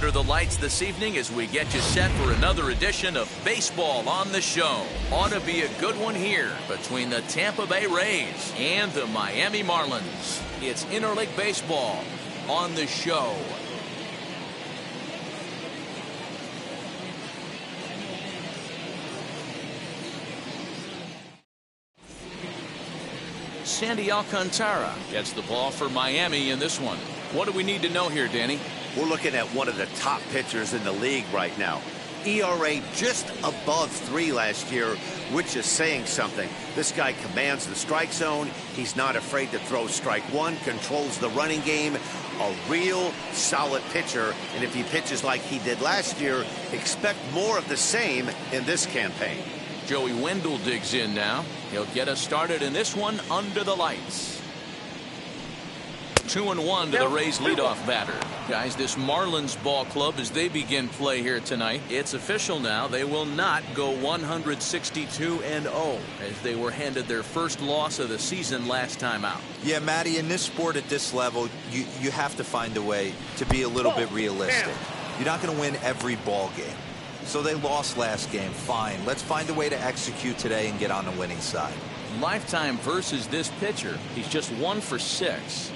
under the lights this evening as we get you set for another edition of Baseball on the Show. Ought to be a good one here between the Tampa Bay Rays and the Miami Marlins. It's interleague baseball on the Show. Sandy Alcantara gets the ball for Miami in this one. What do we need to know here, Danny? We're looking at one of the top pitchers in the league right now. ERA just above 3 last year, which is saying something. This guy commands the strike zone. He's not afraid to throw strike one, controls the running game. A real solid pitcher. And if he pitches like he did last year, expect more of the same in this campaign. Joey Wendell digs in now. He'll get us started in this one under the lights. 2-1 to the Rays leadoff batter. Guys, this Marlins ball club, as they begin play here tonight, it's official now. They will not go 162-0 as they were handed their first loss of the season last time out. Yeah, Matty, in this sport at this level, you have to find a way to be a little bit realistic. You're not going to win every ball game. So they lost last game. Fine. Let's find a way to execute today and get on the winning side. Lifetime versus this pitcher. He's just 1 for 6.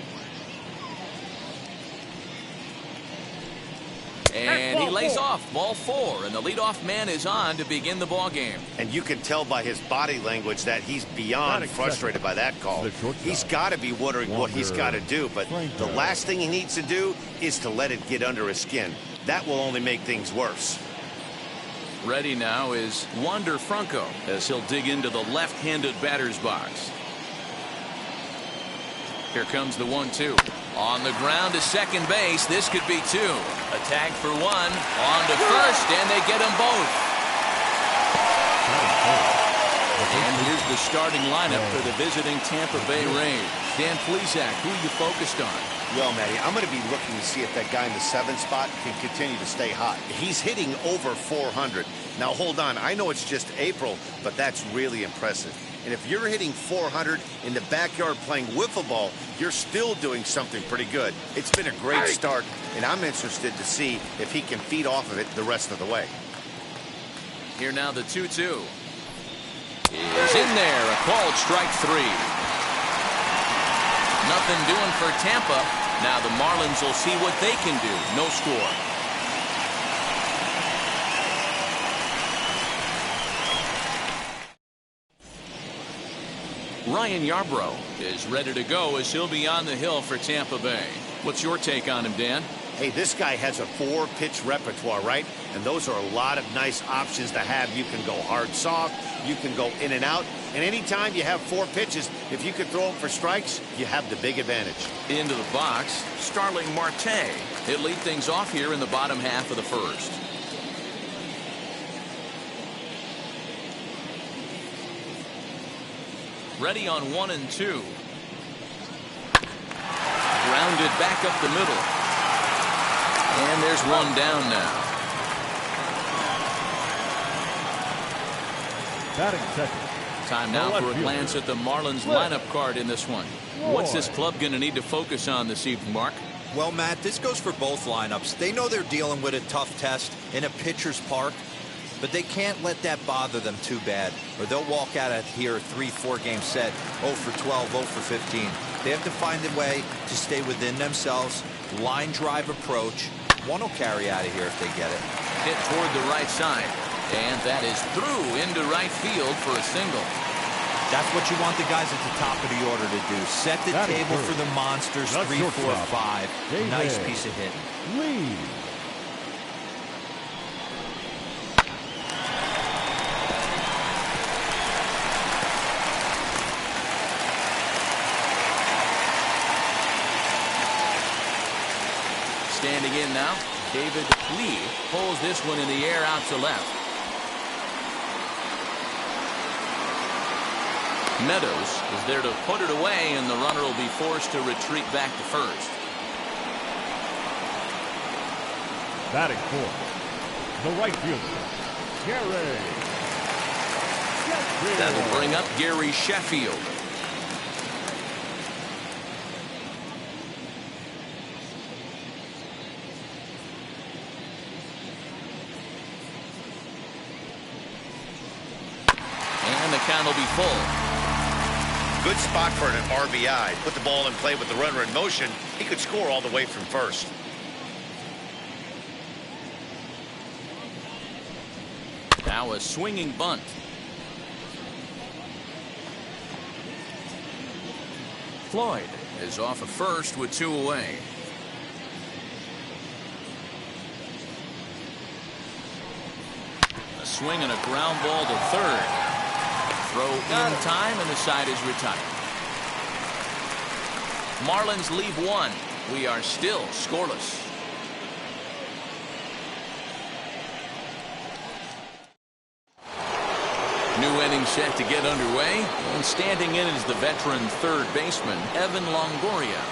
And he lays off ball 4, and the leadoff man is on to begin the ball game. And you can tell by his body language that he's beyond frustrated by that call. He's got to be wondering what he's got to do, but the last thing he needs to do is to let it get under his skin. That will only make things worse. Ready now is Wander Franco as he'll dig into the left-handed batter's box. Here comes the 1-2. On the ground to second base. This could be 2. A tag for 1. On to first, and they get them both. And here's the starting lineup for the visiting Tampa Bay Rays. Dan Plesac, who are you focused on? Well, Matty, I'm going to be looking to see if that guy in the 7th spot can continue to stay hot. He's hitting over 400. Now, hold on. I know it's just April, but that's really impressive. And if you're hitting 400 in the backyard playing wiffle ball, you're still doing something pretty good. It's been a great start, and I'm interested to see if he can feed off of it the rest of the way. Here now the 2-2. Is in there. A called strike 3. Nothing doing for Tampa. Now the Marlins will see what they can do. No score. Ryan Yarbrough is ready to go as he'll be on the hill for Tampa Bay. What's your take on him, Dan? Hey, this guy has a 4-pitch repertoire, right? And those are a lot of nice options to have. You can go hard, soft. You can go in and out. And anytime you have 4 pitches, if you can throw them for strikes, you have the big advantage. Into the box, Starling Marte. He'll lead things off here in the bottom half of the first. Ready on 1 and 2. Grounded back up the middle. And there's one down now. Batting second. Time now for a glance at the Marlins lineup card in this one. What's this club going to need to focus on this evening, Mark? Well, Matt, this goes for both lineups. They know they're dealing with a tough test in a pitcher's park, but they can't let that bother them too bad, or they'll walk out of here a 3-4 game set, 0 for 12, 0 for 15. They have to find a way to stay within themselves, line drive approach. One will carry out of here if they get it. Hit toward the right side, and that is through into right field for a single. That's what you want the guys at the top of the order to do. Set the table for the monsters. 3, 4, 5. Nice piece of hit. Standing in now, David Lee pulls this one in the air out to left. Meadows is there to put it away, and the runner will be forced to retreat back to first. Batting fourth, the right fielder, Gary. That'll bring up Gary Sheffield. And the count will be full. Good spot for an RBI. Put the ball in play with the runner in motion. He could score all the way from first. Now a swinging bunt. Floyd is off of first with 2 away. A swing and a ground ball to third. Throw in time, and the side is retired. Marlins leave 1. We are still scoreless. New inning set to get underway, and standing in is the veteran third baseman, Evan Longoria.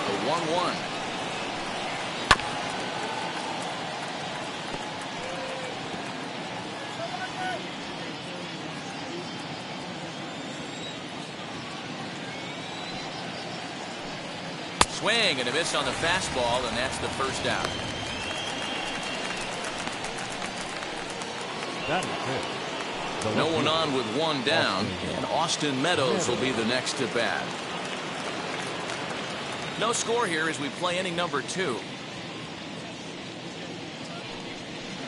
The 1-1. Swing and a miss on the fastball, and that's the first out. That is it. No one on with 1 down, and Austin Meadows will be the next to bat. No score here as we play inning number 2.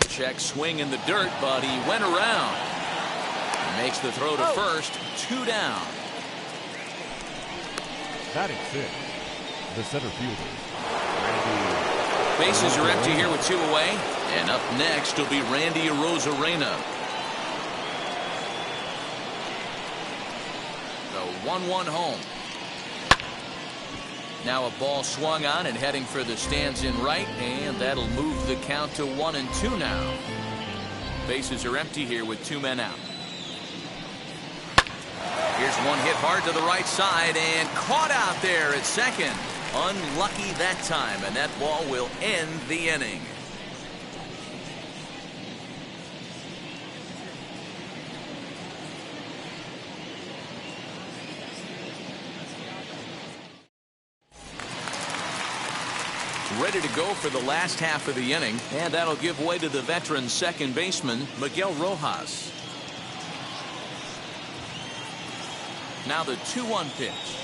Check swing in the dirt, but he went around. He makes the throw to first. 2 down. Batting 6. The center fielder. Bases are empty here with 2 away, and up next will be Randy Arozarena. The 1-1 home. Now a ball swung on and heading for the stands in right, and that'll move the count to 1-2 now. Bases are empty here with 2 men out. Here's one hit hard to the right side and caught out there at second. Unlucky that time, and that ball will end the inning. Ready to go for the last half of the inning, and that'll give way to the veteran second baseman, Miguel Rojas. Now the 2-1 pitch.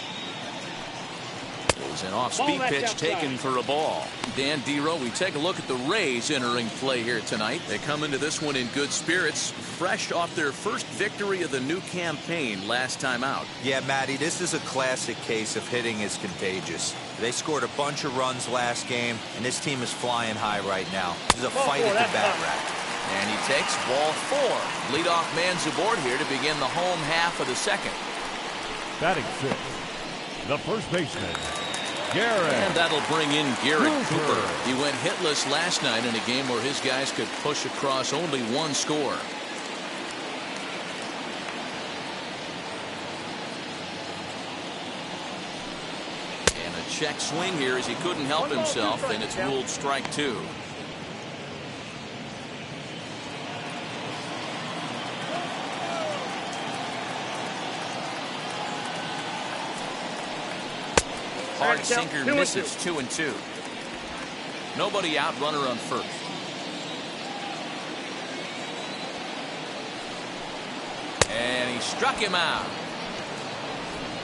Is an off-speed pitch taken for a ball. Dan Dero, we take a look at the Rays entering play here tonight. They come into this one in good spirits, fresh off their first victory of the new campaign last time out. Yeah, Matty, this is a classic case of hitting is contagious. They scored a bunch of runs last game, and this team is flying high right now. This is a fight at the bat rack. And he takes ball 4. Leadoff man's aboard here to begin the home half of the second. Batting 6. The first baseman, Garrett. And that'll bring in Garrett Cooper. He went hitless last night in a game where his guys could push across only 1 score. And a check swing here as he couldn't help himself, and it's ruled strike 2. Hard sinker misses. 2-2. Nobody out, runner on first. And he struck him out.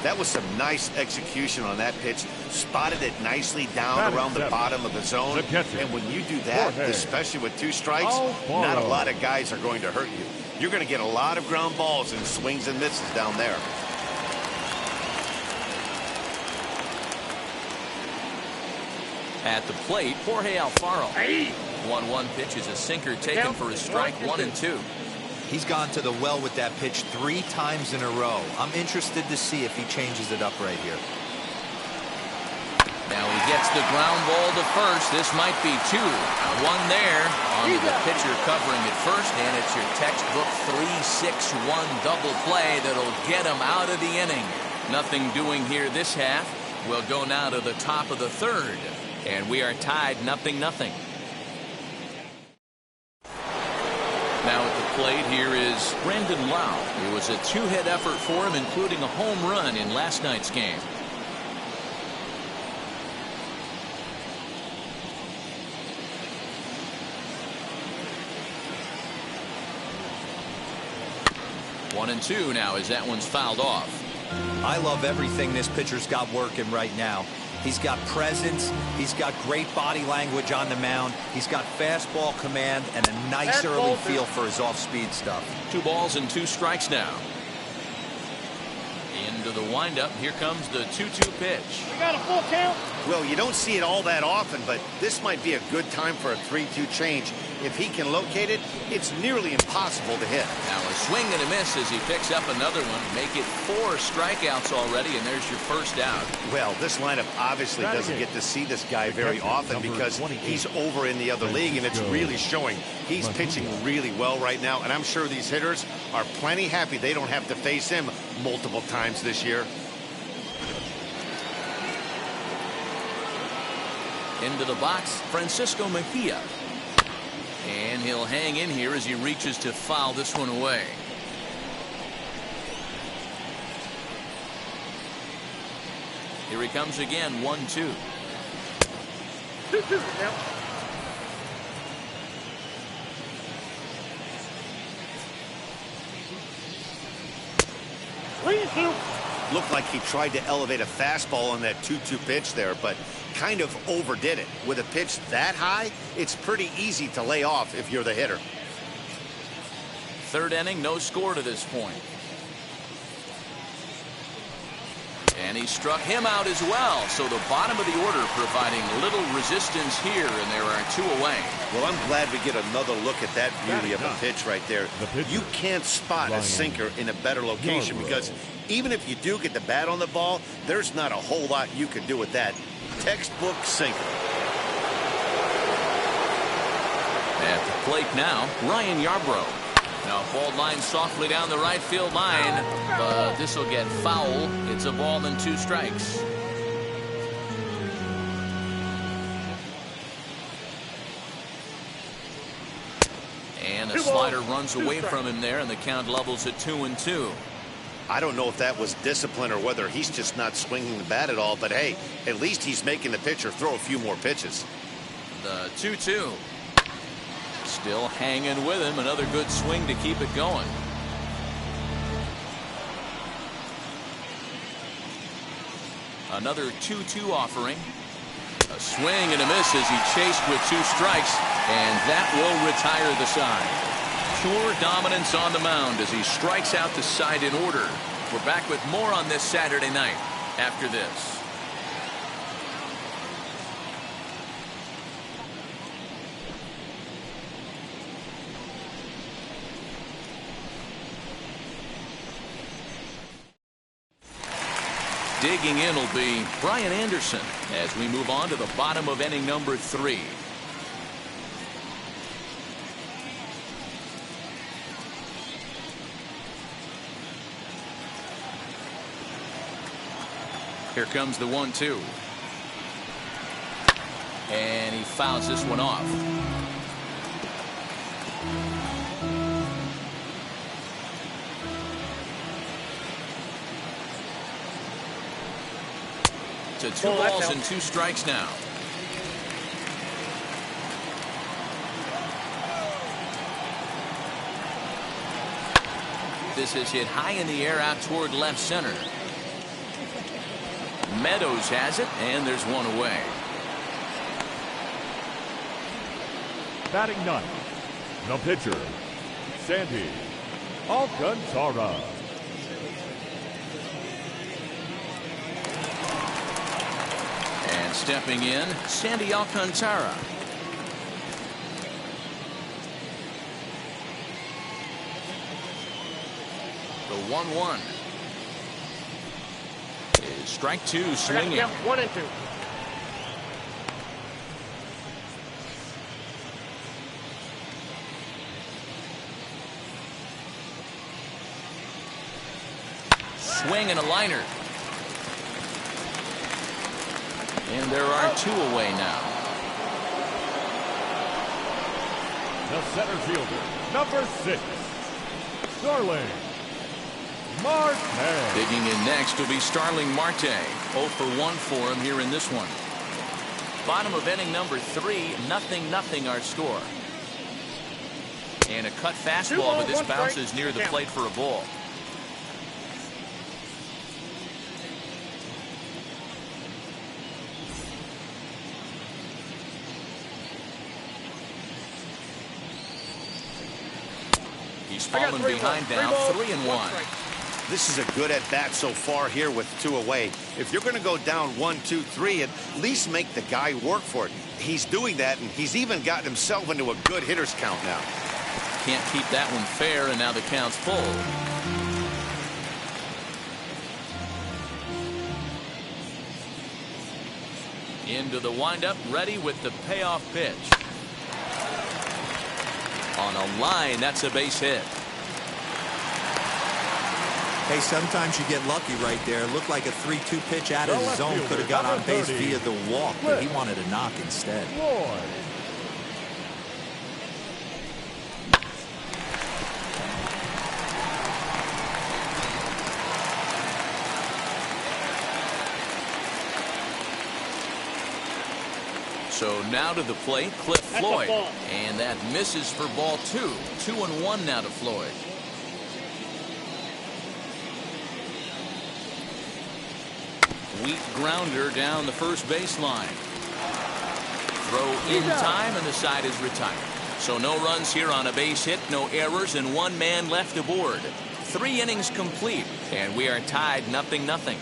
That was some nice execution on that pitch. Spotted it nicely down around the bottom of the zone. And when you do that, especially with 2 strikes, not a lot of guys are going to hurt you. You're going to get a lot of ground balls and swings and misses down there. At the plate, Jorge Alfaro. 1-1 pitch is a sinker taken for a strike. 1-2. He's gone to the well with that pitch 3 times in a row. I'm interested to see if he changes it up right here. Now he gets the ground ball to first. This might be 2. 1 there. On to the pitcher covering at first, and it's your textbook 3-6-1 double play that'll get him out of the inning. Nothing doing here this half. We'll go now to the top of the 3rd. And we are tied 0-0. Now at the plate here is Brandon Lau. It was a 2-hit effort for him, including a home run in last night's game. 1-2 now as that one's fouled off. I love everything this pitcher's got working right now. He's got presence. He's got great body language on the mound. He's got fastball command and a nice early feel for his off-speed stuff. 2 balls and 2 strikes now. Into the windup. Here comes the 2-2 pitch. We got a full count. Well, you don't see it all that often, but this might be a good time for a 3-2 change. If he can locate it, it's nearly impossible to hit. Now a swing and a miss as he picks up another one. Make it 4 strikeouts already, and there's your first out. Well, this lineup obviously doesn't get to see this guy very often because he's over in the other league, and it's really showing. He's pitching really well right now, and I'm sure these hitters are plenty happy they don't have to face him multiple times this year. Into the box, Francisco Mejia. And he'll hang in here as he reaches to foul this one away. Here he comes again, 1-2. 2-2 now. Looked like he tried to elevate a fastball on that 2-2 pitch there, but kind of overdid it. With a pitch that high, it's pretty easy to lay off if you're the hitter. 3rd inning, no score to this point. And he struck him out as well. So the bottom of the order providing little resistance here, and there are 2 away. Well, I'm glad we get another look at that beauty of a pitch right there. You can't spot a sinker in a better location because even if you do get the bat on the ball, there's not a whole lot you can do with that. Textbook sinker. At the plate now, Ryan Yarbrough. Now ball line softly down the right field line, but this will get foul. It's a ball and 2 strikes. And a slider runs away from him there, and the count levels at 2-2. I don't know if that was discipline or whether he's just not swinging the bat at all, but hey, at least he's making the pitcher throw a few more pitches. The 2-2. Still hanging with him. Another good swing to keep it going. Another 2-2 offering. A swing and a miss as he chased with 2 strikes, and that will retire the side. Pure dominance on the mound as he strikes out the side in order. We're back with more on this Saturday night after this. Digging in will be Brian Anderson as we move on to the bottom of inning number 3. Here comes the 1-2. And he fouls this one off. To 2 balls and 2 strikes now. This is hit high in the air out toward left center. Meadows has it, and there's 1 away. Batting 9th, the pitcher, Sandy Alcantara. And stepping in, Sandy Alcantara. The 1-1. Is strike 2 swinging. 1-2. Swing and a liner. And there are 2 away now. The center fielder, number 6, Starling Marte. Digging in next will be Starling Marte. 0 for 1 for him here in this one. Bottom of inning number 3, 0-0 our score. And a cut fastball, but this bounces near the plate for a ball. He's fallen behind now 3-1. This is a good at-bat so far here with 2 away. If you're going to go down 1-2-3, at least make the guy work for it. He's doing that, and he's even gotten himself into a good hitter's count now. Can't keep that one fair, and now the count's full. Into the windup, ready with the payoff pitch. On a line, that's a base hit. Hey, sometimes you get lucky right there. It looked like a 3-2 pitch out of his zone. Could have got on base via the walk, but he wanted a knock instead. So now to the plate, Cliff Floyd. And that misses for ball 2. 2-1 now to Floyd. Weak grounder down the first baseline. Throw in time, and the side is retired. So no runs here on a base hit, no errors, and 1 man left aboard. 3 innings complete, and we are tied 0-0.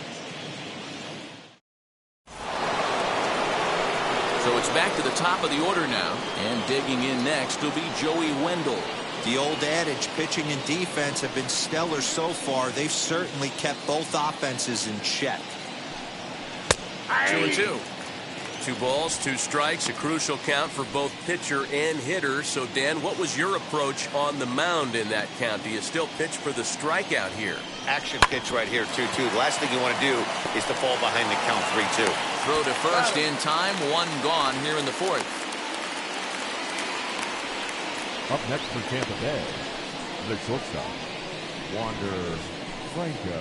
So it's back to the top of the order now, and digging in next will be Joey Wendell. The old adage, pitching and defense have been stellar so far. They've certainly kept both offenses in check. 2-2. 2 balls, 2 strikes, a crucial count for both pitcher and hitter. So, Dan, what was your approach on the mound in that count? Do you still pitch for the strikeout here? Action pitch right here, 2-2. The last thing you want to do is to fall behind the count 3-2. Throw to first in time, 1 gone here in the 4th. Up next for Tampa Bay, the shortstop, Wander Franco.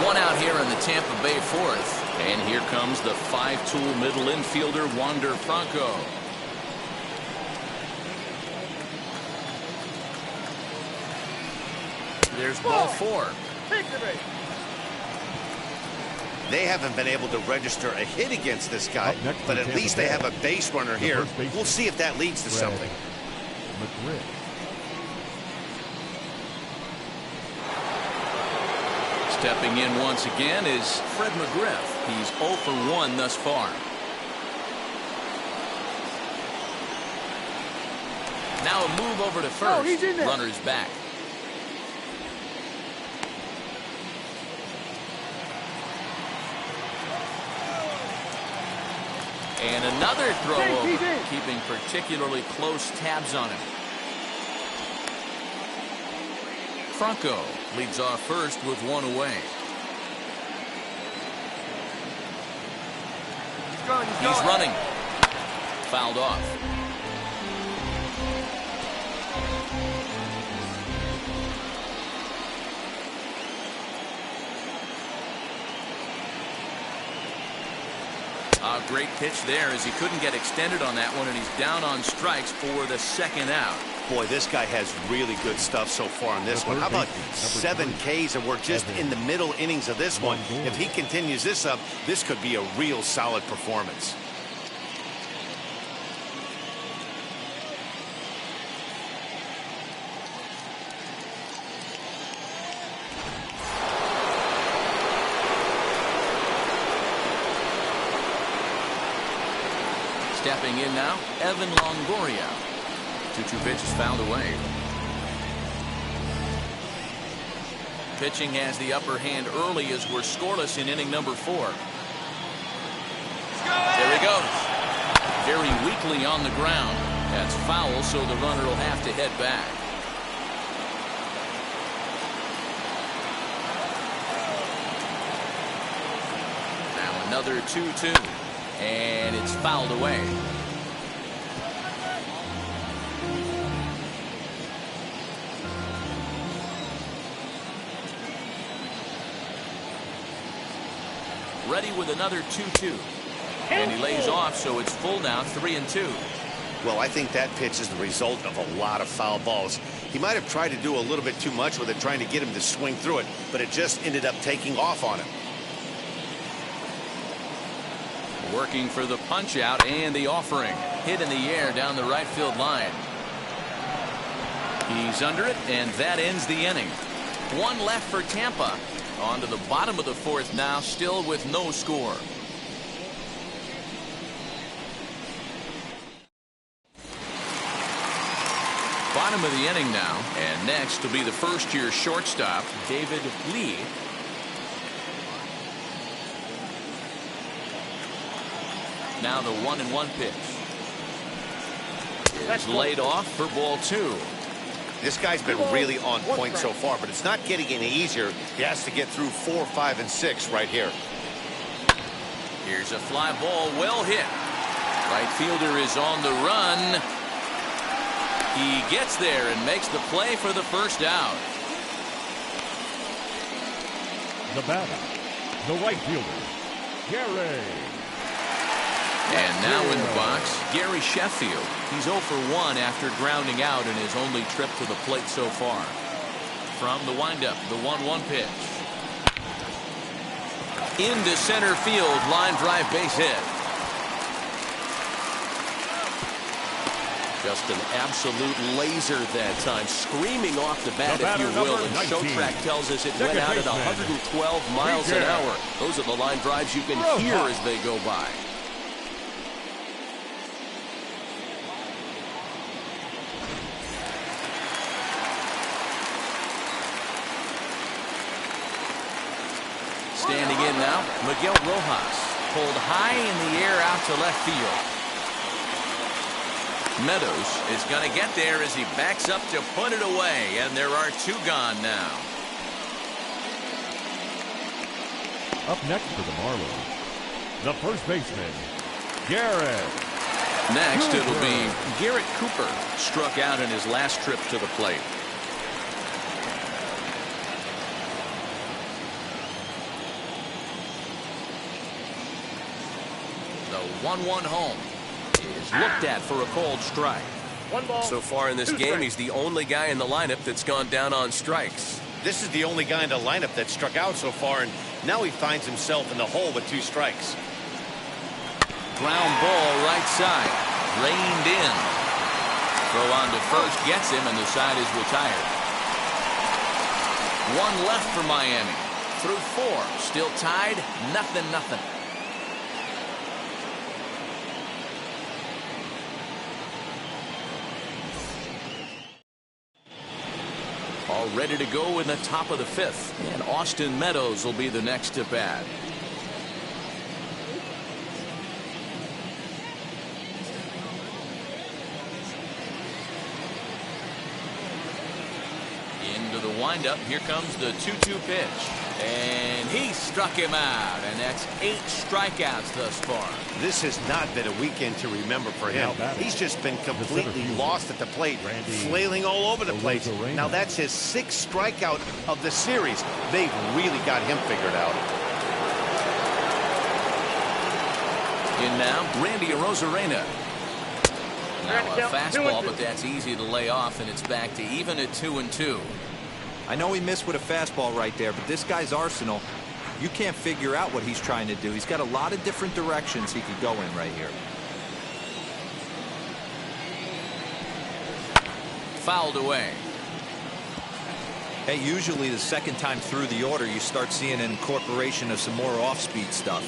1 out here in the Tampa Bay 4th. And here comes the 5-tool middle infielder, Wander Franco. There's ball 4. They haven't been able to register a hit against this guy, but at least they have a base runner here. We'll see if that leads to something. Stepping in once again is Fred McGriff. He's 0 for 1 thus far. Now a move over to first. Runner's back. And another throw over, keeping particularly close tabs on him. Franco leads off first with 1 away. He's running. Fouled off. A great pitch there as he couldn't get extended on that one, and he's down on strikes for the 2nd out. Boy, this guy has really good stuff so far on this one. How about 7 Ks, and we're just in the middle innings of this one. If he continues this up, this could be a real solid performance. Stepping in now, Evan Longoria. 2-2 pitch is fouled away. Pitching has the upper hand early as we're scoreless in inning number 4. There he goes. Very weakly on the ground. That's foul, so the runner will have to head back. Now another 2-2. And it's fouled away. Ready with another 2-2. And he lays off, so it's full now, 3-2. Well, I think that pitch is the result of a lot of foul balls. He might have tried to do a little bit too much with it, trying to get him to swing through it, but it just ended up taking off on him. Working for the punch out and the offering. Hit in the air down the right field line. He's under it, and that ends the inning. One left for Tampa. On to the bottom of the fourth now, still with no score. Bottom of the inning now, and next will be the first-year shortstop, David Lee. Now the 1-1 pitch is laid off for ball 2. This guy's been really on point so far, but it's not getting any easier. He has to get through 4, 5, and 6 right here. Here's a fly ball, well hit. Right fielder is on the run. He gets there and makes the play for the first out. The batter, the right fielder, Gary. And now in the box, Gary Sheffield. He's 0 for 1 after grounding out in his only trip to the plate so far. From the windup, the 1-1 pitch. Into center field, line drive base hit. Just an absolute laser that time, screaming off the bat, if you will. And Showtrack tells us it went out at 112 miles an hour. Those are the line drives you can hear as they go by. Standing in now, Miguel Rojas. Pulled high in the air out to left field. Meadows is going to get there as he backs up to put it away, and there are 2 gone now. Up next for the Marlins, the first baseman, Garrett. Next, it'll be Garrett Cooper, struck out in his last trip to the plate. The 1-1 home is looked at for a called strike. 1 ball. So far in this game, he's the only guy in the lineup that's gone down on strikes. This is the only guy in the lineup that struck out so far, and now he finds himself in the hole with 2 strikes. Ground ball right side. Reined in. Throw on to first gets him, and the side is retired. 1 left for Miami. Through 4. Still tied. 0-0. All ready to go in the top of the 5th, and Austin Meadows will be the next to bat. Into the windup. Here comes the 2-2 pitch, and he struck him out, and that's 8 strikeouts thus far. This has not been a weekend to remember for him. He's just been completely lost at the plate, flailing all over the place. Now that's his 6th strikeout of the series. They've really got him figured out. In now, Randy Arozarena. Now a fastball, but that's easy to lay off, and it's back to even at 2-2. I know he missed with a fastball right there, but this guy's arsenal, you can't figure out what he's trying to do. He's got a lot of different directions he could go in right here. Fouled away. Hey, usually the second time through the order, you start seeing an incorporation of some more off-speed stuff.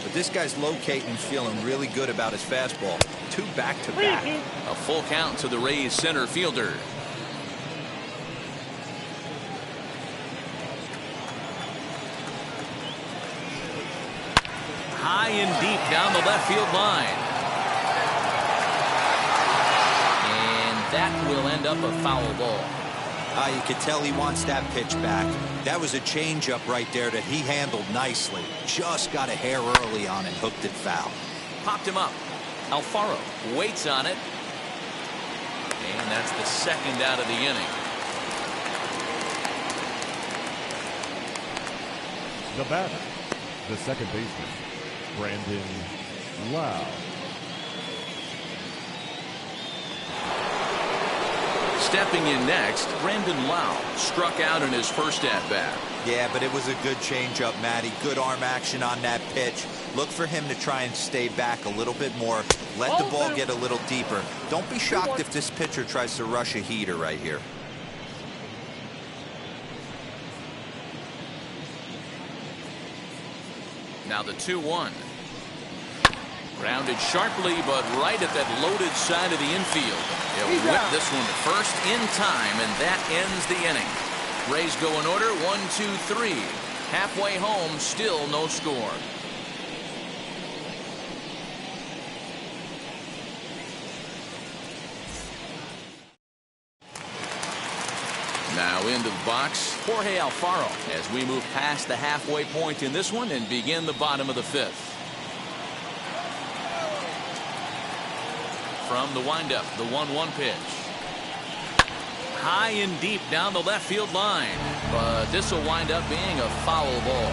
But this guy's locating and feeling really good about his fastball. 2 back-to-back. A full count to the Rays center fielder. High and deep down the left field line. And that will end up a foul ball. You can tell he wants that pitch back. That was a changeup right there that he handled nicely. Just got a hair early on and hooked it foul. Popped him up. Alfaro waits on it. And that's the 2nd out of the inning. The batter, the second baseman, Brandon Lau. Stepping in next, Brandon Lau struck out in his first at-bat. Yeah, but it was a good changeup, Matty. Good arm action on that pitch. Look for him to try and stay back a little bit more. Let the ball get a little deeper. Don't be shocked if this pitcher tries to rush a heater right here. Now the 2-1. Grounded sharply, but right at that loaded side of the infield. He'll whip this one to first in time, and that ends the inning. Rays go in order, 1, 2, 3. Halfway home, still no score. Now into the box, Jorge Alfaro, as we move past the halfway point in this one and begin the bottom of the 5th. From the windup, the 1-1 pitch. High and deep down the left field line, but this will wind up being a foul ball.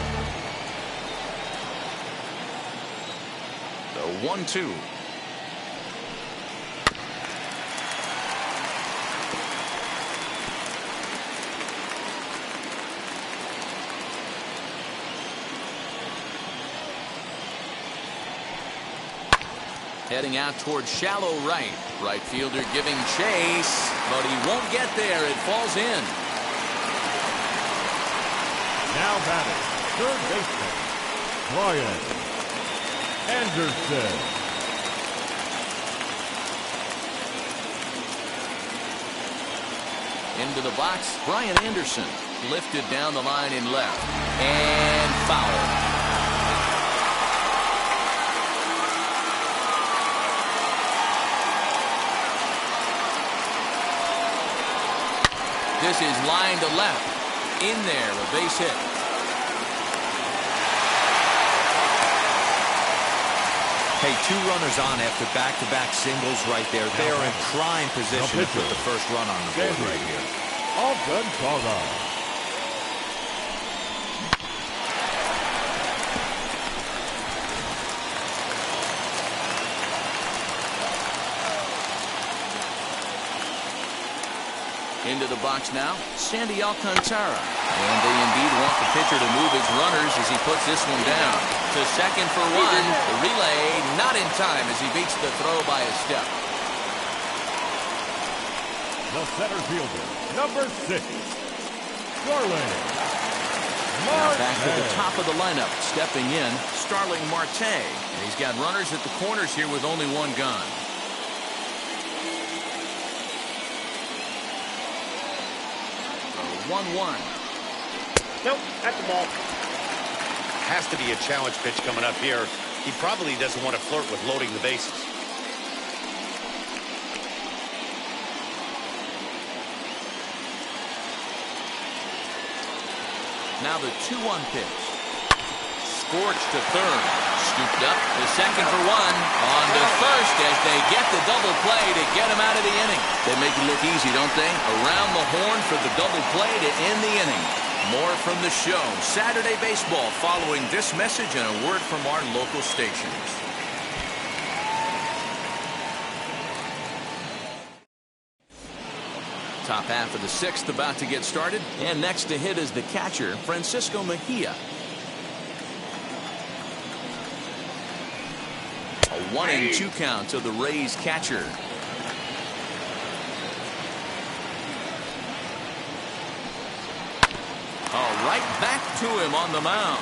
The 1-2. Heading out towards shallow right. Right fielder giving chase, but he won't get there. It falls in. Now batting, third baseman, Brian Anderson. Into the box, Brian Anderson. Lifted down the line in left. And foul. This is line to left. In there, a base hit. Hey, 2 runners on after back-to-back singles right there. They are in prime position to put the first run on the board right here. All good, Saga. Into the box now, Sandy Alcantara. And they indeed want the pitcher to move his runners as he puts this one down. To second for 1. The relay not in time as he beats the throw by a step. The center fielder, number 6, Starling Now back to the Marte. top of the lineup. Stepping in, Starling Marte. And he's got runners at the corners here with only 1 gone. The 1-1. Nope, that's the ball. Has to be a challenge pitch coming up here. He probably doesn't want to flirt with loading the bases. Now the 2-1 pitch. Scorched to third. Scooped up to second for 1. On to first as they get the double play to get him out of the inning. They make it look easy, don't they? Around the horn for the double play to end the inning. More from the show. Saturday Baseball following this message and a word from our local stations. Top half of the 6th about to get started. And next to hit is the catcher, Francisco Mejia. A 1-2 count to the Rays catcher. Right back to him on the mound.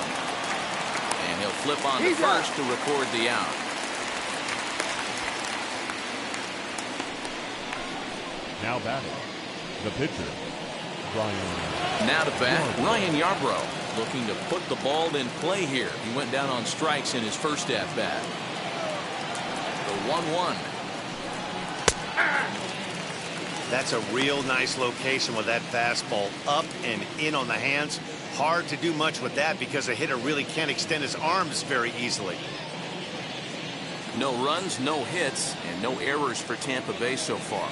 And he'll flip on to first to record the out. Now batting, the pitcher, Ryan. Now to bat, Ryan Yarbrough, looking to put the ball in play here. He went down on strikes in his first at-bat. The 1-1. That's a real nice location with that fastball up and in on the hands. Hard to do much with that because a hitter really can't extend his arms very easily. No runs, no hits, and no errors for Tampa Bay so far.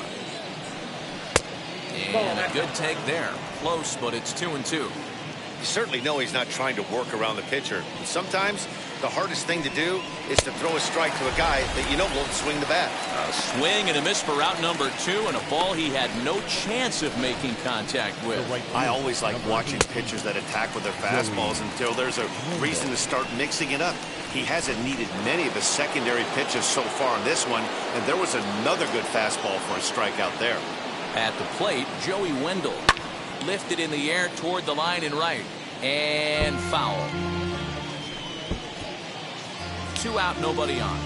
And a good take there. Close, but it's 2-2. You certainly know he's not trying to work around the pitcher. Sometimes the hardest thing to do is to throw a strike to a guy that you know won't swing the bat. A swing and a miss for out number 2, and a ball he had no chance of making contact with. I always like watching pitchers that attack with their fastballs until there's a reason to start mixing it up. He hasn't needed many of his secondary pitches so far on this one, and there was another good fastball for a strikeout there. At the plate, Joey Wendell lifted in the air toward the line and right, and foul. 2 out, nobody on.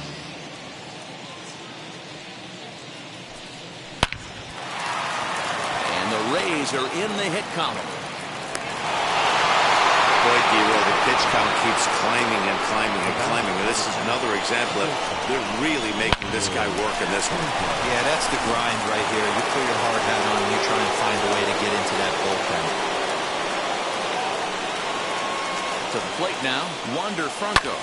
And the Rays are in the hit column. Boy, D-Roy, the pitch count keeps climbing and climbing and climbing. This is another example of they're really making this guy work in this one. Yeah, that's the grind right here. You put your hard hat on and you try and find a way to get into that bullpen. To the plate now, Wander Franco.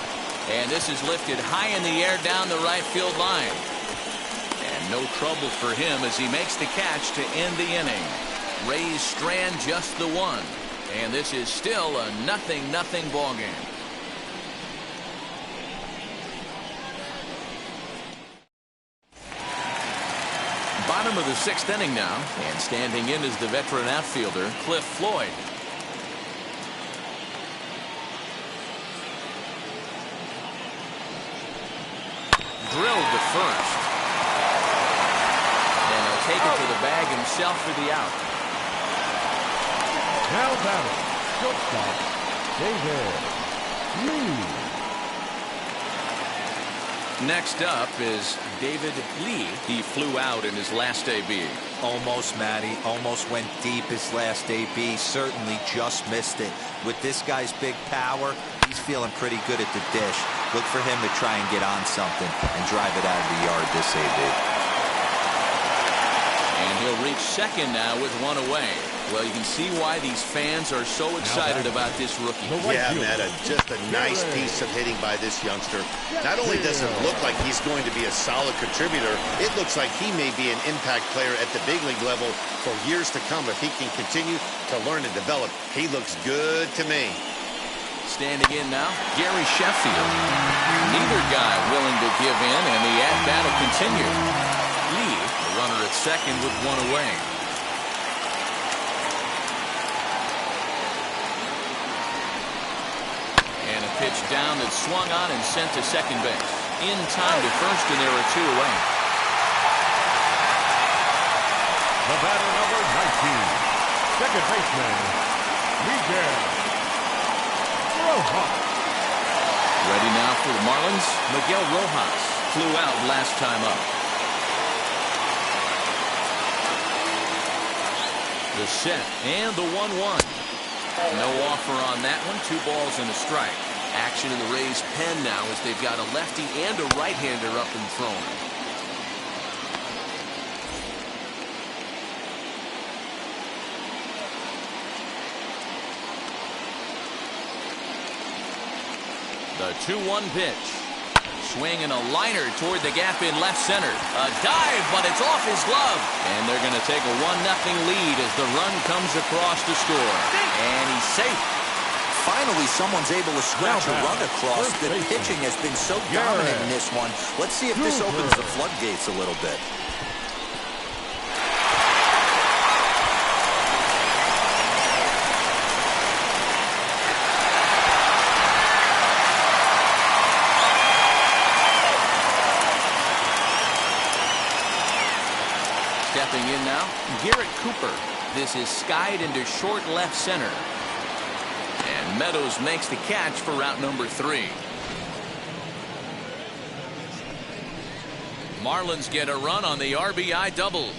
And this is lifted high in the air down the right field line. And no trouble for him as he makes the catch to end the inning. Rays strand just the one. And this is still a 0-0 ball game. Bottom of the 6th inning now, and standing in is the veteran outfielder Cliff Floyd. Drilled to first, and he'll take it to the bag himself for the out. Now batting, shortstop, David Lee. Next up is David Lee. He flew out in his last AB. Almost, Matty. Almost went deep his last AB. Certainly just missed it. With this guy's big power, he's feeling pretty good at the dish. Look for him to try and get on something and drive it out of the yard this AB. And he'll reach second now with one away. Well, you can see why these fans are so excited about this rookie. Yeah, Matt, just a nice piece of hitting by this youngster. Not only does it look like he's going to be a solid contributor, it looks like he may be an impact player at the big league level for years to come if he can continue to learn and develop. He looks good to me. Standing in now, Gary Sheffield. Neither guy willing to give in, and the at-bat will continue. Lee, the runner at second with one away. And a pitch down that's swung on and sent to second base. In time to first, and there are 2 away. The batter number 19, second baseman, Miguel Rojas. Ready now for the Marlins. Miguel Rojas flew out last time up. The set and the 1-1. No offer on that one. 2 balls and a strike. Action in the Rays' pen now as they've got a lefty and a right-hander up and throwing. The 2-1 pitch. Swinging a liner toward the gap in left center. A dive, but it's off his glove. And they're going to take a 1-0 lead as the run comes across to score. And he's safe. Finally, someone's able to scratch a run across. The pitching has been so dominant in this one. Let's see if this opens the floodgates a little bit. Stepping in now, Garrett Cooper. This is skied into short left center. And Meadows makes the catch for route number 3. Marlins get a run on the RBI double.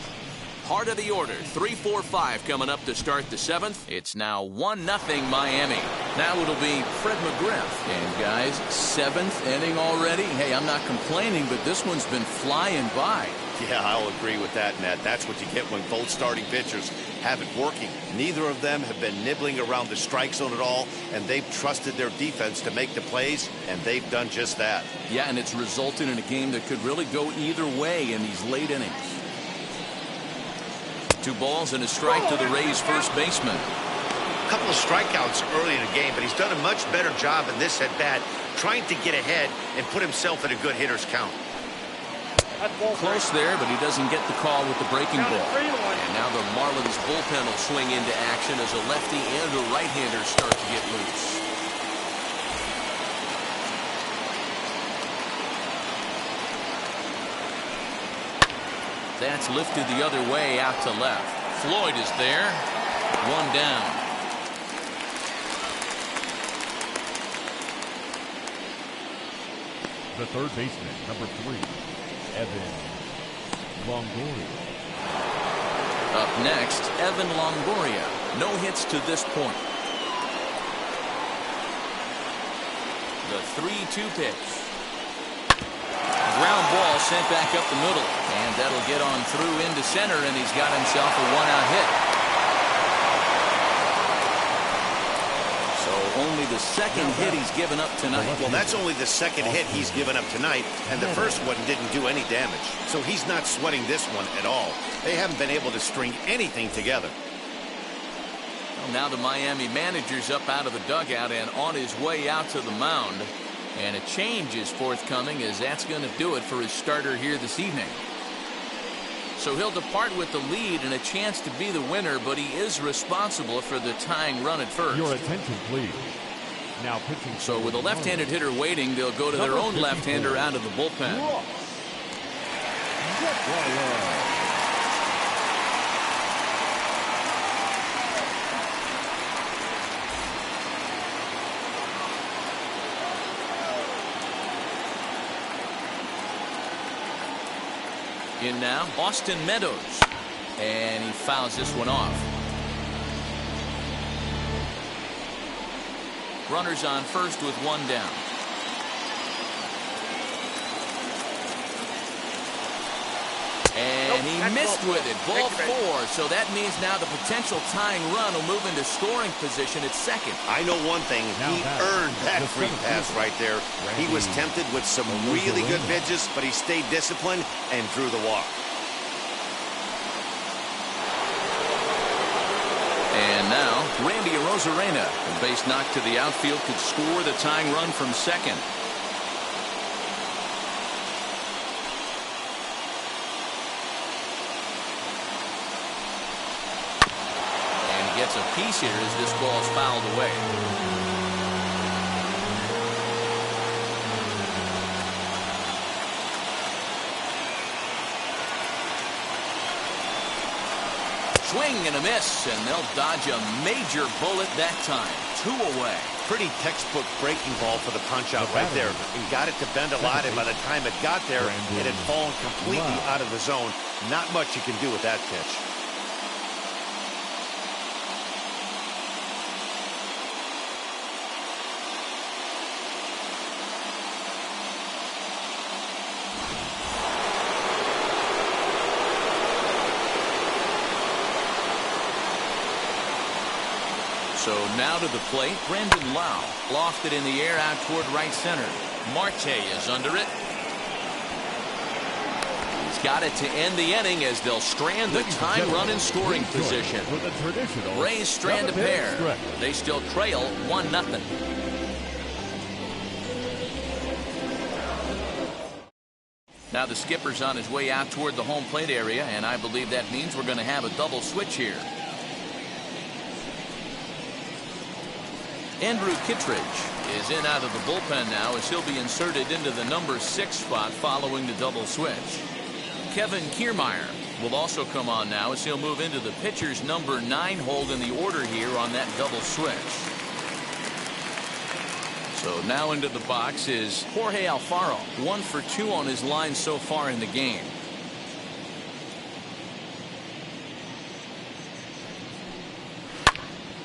Part of the order, 3-4-5 coming up to start the 7th. It's now 1-0 Miami. Now it'll be Fred McGriff. And guys, 7th inning already. Hey, I'm not complaining, but this one's been flying by. Yeah, I'll agree with that, Nat. That's what you get when both starting pitchers have it working. Neither of them have been nibbling around the strike zone at all, and they've trusted their defense to make the plays, and they've done just that. Yeah, and it's resulted in a game that could really go either way in these late innings. 2 balls and a strike to the Rays' first baseman. A couple of strikeouts early in the game, but he's done a much better job in this at-bat trying to get ahead and put himself in a good hitter's count. Close there, but he doesn't get the call with the breaking ball. And now the Marlins bullpen will swing into action as a lefty and a right-hander start to get loose. That's lifted the other way out to left. Floyd is there. 1 down. The third baseman, number 3, Evan Longoria. Up next, Evan Longoria. No hits to this point. The 3-2 pitch. Ground ball sent back up the middle. And that'll get on through into center, and he's got himself a 1-out hit. So only the second hit he's given up tonight. Well, that's only the second hit he's given up tonight, and the first one didn't do any damage. So he's not sweating this one at all. They haven't been able to string anything together. Well, now the Miami manager's up out of the dugout and on his way out to the mound. And a change is forthcoming, as that's going to do it for his starter here this evening. So he'll depart with the lead and a chance to be the winner, but he is responsible for the tying run at first. Your attention, please. Now pitching. So with a left-handed hitter waiting, they'll go to their own left-hander out of the bullpen. In now, Austin Meadows. And he fouls this one off. Runners on first with one down. And he missed with it. Ball 4. So that means now the potential tying run will move into scoring position at second. I know one thing. He earned that free pass right there. He was tempted with some really good pitches, but he stayed disciplined and drew the walk. And now, Randy Arozarena. A base knock to the outfield could score the tying run from second. Gets a piece here as this ball is fouled away. Swing and a miss, and they'll dodge a major bullet that time. 2 away. Pretty textbook breaking ball for the punch out right there. He got it to bend a lot, and by the time it got there, it had fallen completely out of the zone. Not much you can do with that pitch. So now to the plate, Brandon Lau. Lofted in the air out toward right center. Marte is under it. He's got it to end the inning as they'll strand the tying run in scoring position. Rays strand a pair. They still trail 1-0. Now the skipper's on his way out toward the home plate area, and I believe that means we're going to have a double switch here. Andrew Kittredge is in out of the bullpen now as he'll be inserted into the number 6 spot following the double switch. Kevin Kiermaier will also come on now as he'll move into the pitcher's number 9 hold in the order here on that double switch. So now into the box is Jorge Alfaro. 1 for 2 on his line so far in the game.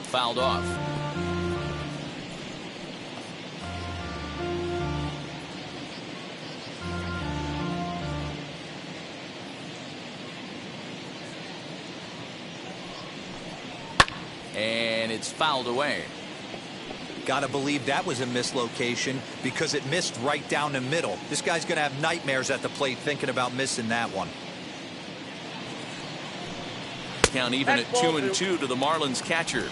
Fouled off. And it's fouled away. Gotta believe that was a mislocation because it missed right down the middle. This guy's gonna have nightmares at the plate thinking about missing that one. Count even at 2-2 to the Marlins catcher.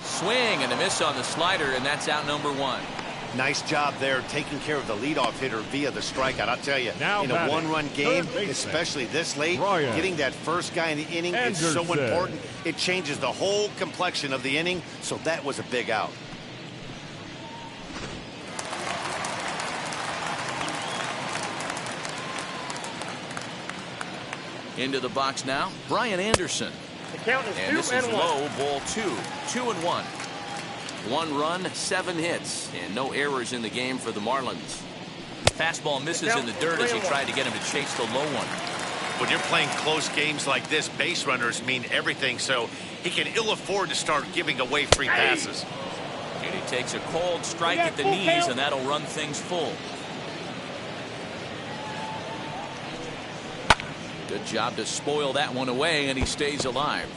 Swing and a miss on the slider, and that's out number 1. Nice job there taking care of the leadoff hitter via the strikeout. I'll tell you, now in a one-run game, especially this late, getting that first guy in the inning is so important. It changes the whole complexion of the inning, so that was a big out. Into the box now, Brian Anderson. The count is And this 2 is and 1. low, ball 2. 2-1. 1 run, 7 hits, and no errors in the game for the Marlins. Fastball misses in the dirt as he tried to get him to chase the low one. When you're playing close games like this, base runners mean everything, so he can ill afford to start giving away free passes. And he takes a called strike at the knees, and that'll run things full. Good job to spoil that one away, and he stays alive.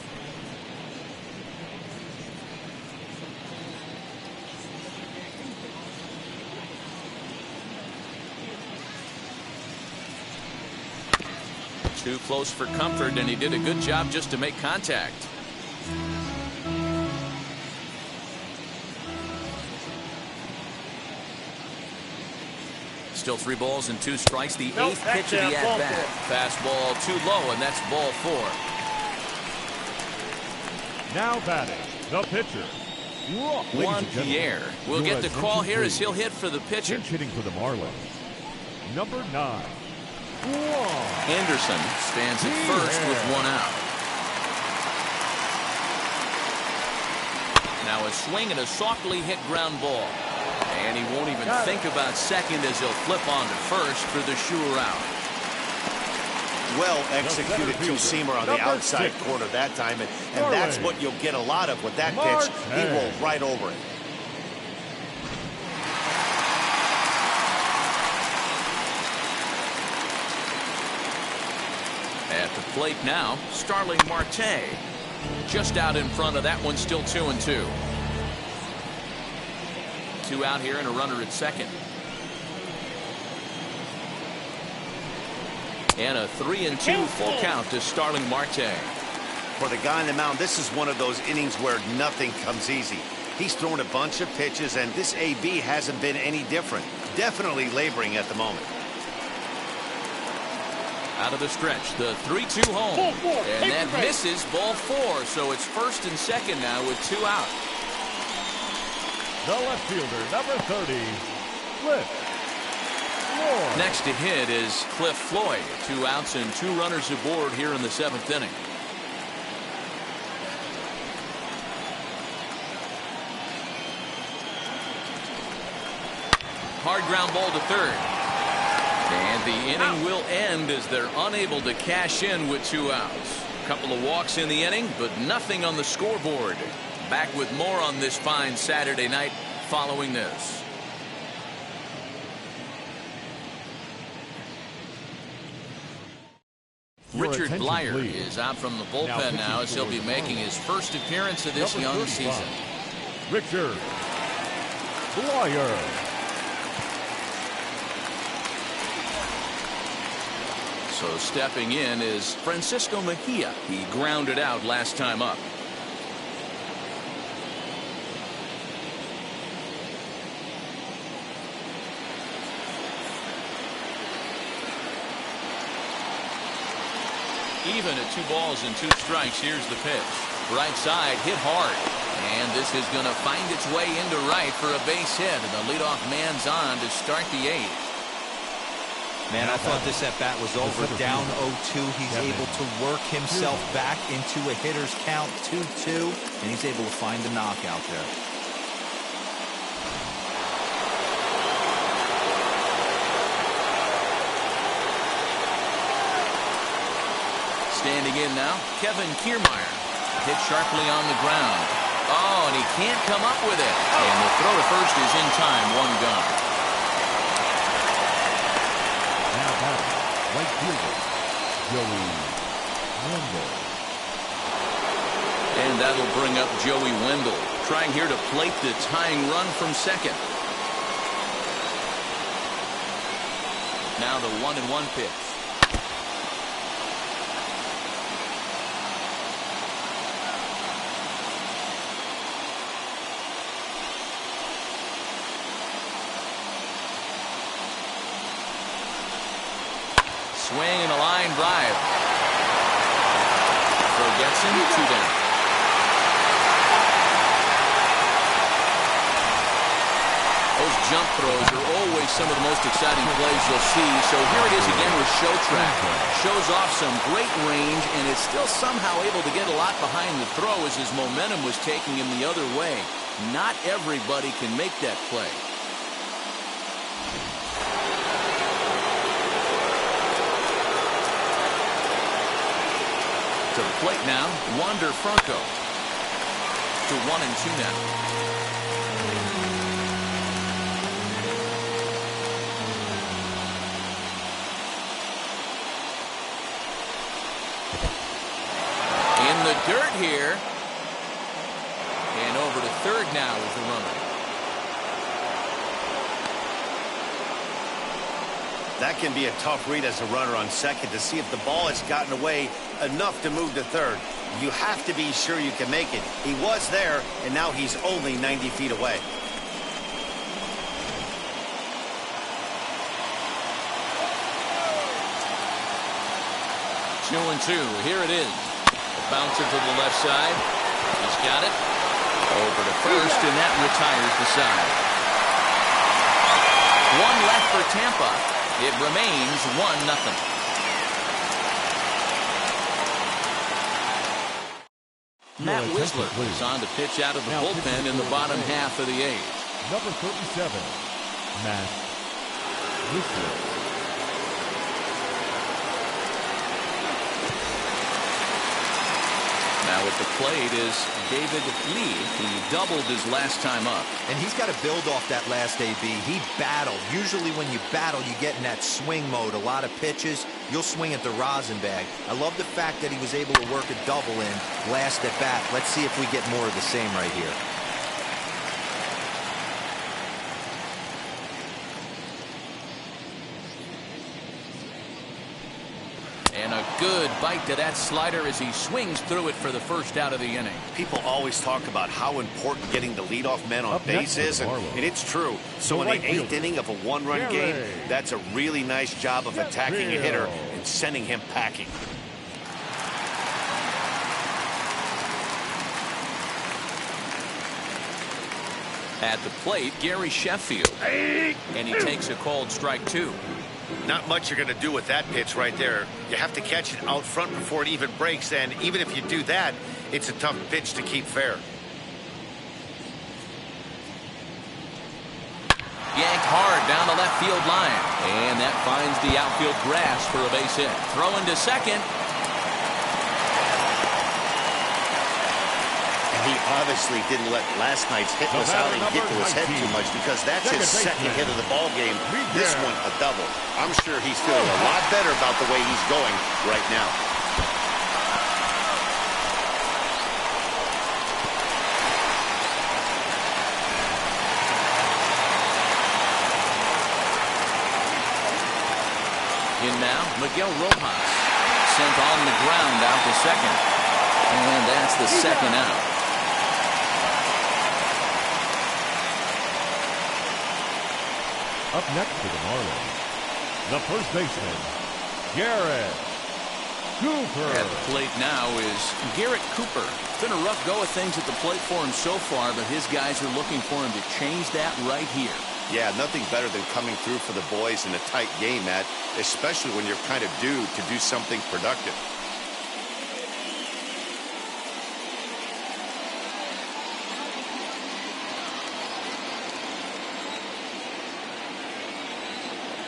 Too close for comfort, and he did a good job just to make contact. Still 3 balls and 2 strikes. The 8th pitch of the at-bat. Fastball too low, and that's ball 4. Now batting, the pitcher. Juan Pierre will get the call here as he'll hit for the pitcher. Pinch hitting for the Marlins. Number 9. Anderson stands at first with 1 out. Now a swing and a softly hit ground ball. And he won't even think about second as he'll flip on to first for the sure out. Well executed two-seamer on the outside corner that time, and that's what you'll get a lot of with that pitch. He rolled right over it. At the plate now, Starling Marte. Just out in front of that one, still 2-2. 2 out here and a runner at second. And a 3-2 full count to Starling Marte. For the guy on the mound, this is one of those innings where nothing comes easy. He's thrown a bunch of pitches, and this AB hasn't been any different. Definitely laboring at the moment. Out of the stretch, the 3-2 home. And that misses, ball 4. So it's first and second now with 2 out. The left fielder, number 30, Cliff Floyd. Next to hit is Cliff Floyd. 2 outs and 2 runners aboard here in the 7th inning. Hard ground ball to third. And the inning will end as they're unable to cash in with 2 outs. A couple of walks in the inning, but nothing on the scoreboard. Back with more on this fine Saturday night following this. Richard Blyer is out from the bullpen now as he'll be making his first appearance of this young season. Richard Blyer. So stepping in is Francisco Mejia. He grounded out last time up. Even at 2 balls and 2 strikes, here's the pitch. Right side, hit hard. And this is going to find its way into right for a base hit. And the leadoff man's on to start the 8th. Man, I thought this at-bat was over. Down 0-2. He's able to work himself back into a hitter's count, 2-2. And he's able to find the knockout there. Standing in now, Kevin Kiermaier. Hit sharply on the ground. Oh, and he can't come up with it. And the throw to first is in time, 1 gone. Now batting, right fielder, Joey Wendell. And that'll bring up Joey Wendell, trying here to plate the tying run from second. Now the 1-1 pitch. Swing and a line drive. Throw gets him, 2 down. Those jump throws are always some of the most exciting plays you'll see. So here it is again with Show Track. Shows off some great range, and is still somehow able to get a lot behind the throw as his momentum was taking him the other way. Not everybody can make that play. To the plate now, Wander Franco. To 1-2 now. In the dirt here. And over to third now is the runner. That can be a tough read as a runner on second to see if the ball has gotten away enough to move to third. You have to be sure you can make it. He was there, and now he's only 90 feet away. Two and two. Here it is. A bouncer to the left side. He's got it. Over to first, and that retires the side. One left for Tampa. It remains 1-0. Matt Wisler is on to pitch out of the bullpen in the bottom half of the eighth. Number 37, Matt Wisler. Now at the plate is David Lee. He doubled his last time up. And he's got to build off that last AB. He battled. Usually when you battle, you get in that swing mode. A lot of pitches, you'll swing at the rosin bag. I love the fact that he was able to work a double in last at bat. Let's see if we get more of the same right here. And a good bite to that slider as he swings through it for the first out of the inning. People always talk about how important getting the leadoff man on base is, and it's true. So in the eighth inning of a one-run game, that's a really nice job of attacking a hitter and sending him packing. At the plate, Gary Sheffield. And he takes a called strike two. Not much you're going to do with that pitch right there. You have to catch it out front before it even breaks, and even if you do that, it's a tough pitch to keep fair. Yanked hard down the left field line. And that finds the outfield grass for a base hit. Throwing to second. He obviously didn't let last night's hitless outing get to his head too much, because that's his second hit of the ball game. This one a double. I'm sure he's feeling a lot better about the way he's going right now. In now, Miguel Rojas. Sent on the ground out to second. And that's the second out. Up next for the Marlins, the first baseman, Garrett Cooper. At the plate now is Garrett Cooper. It's been a rough go of things at the plate for him so far, but his guys are looking for him to change that right here. Yeah, nothing better than coming through for the boys in a tight game, Matt, especially when you're kind of due to do something productive.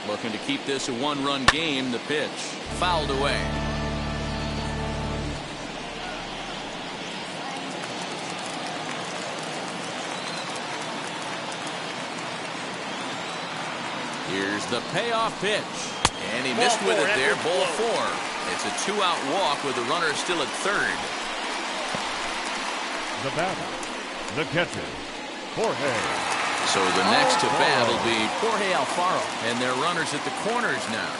Looking to keep this a one-run game. The pitch fouled away. Here's the payoff pitch. And he missed with it there. Ball four. It's a two-out walk with the runner still at third. The batter, the catcher, Jorge. So the next to bat will be Jorge Alfaro. And they're runners at the corners now.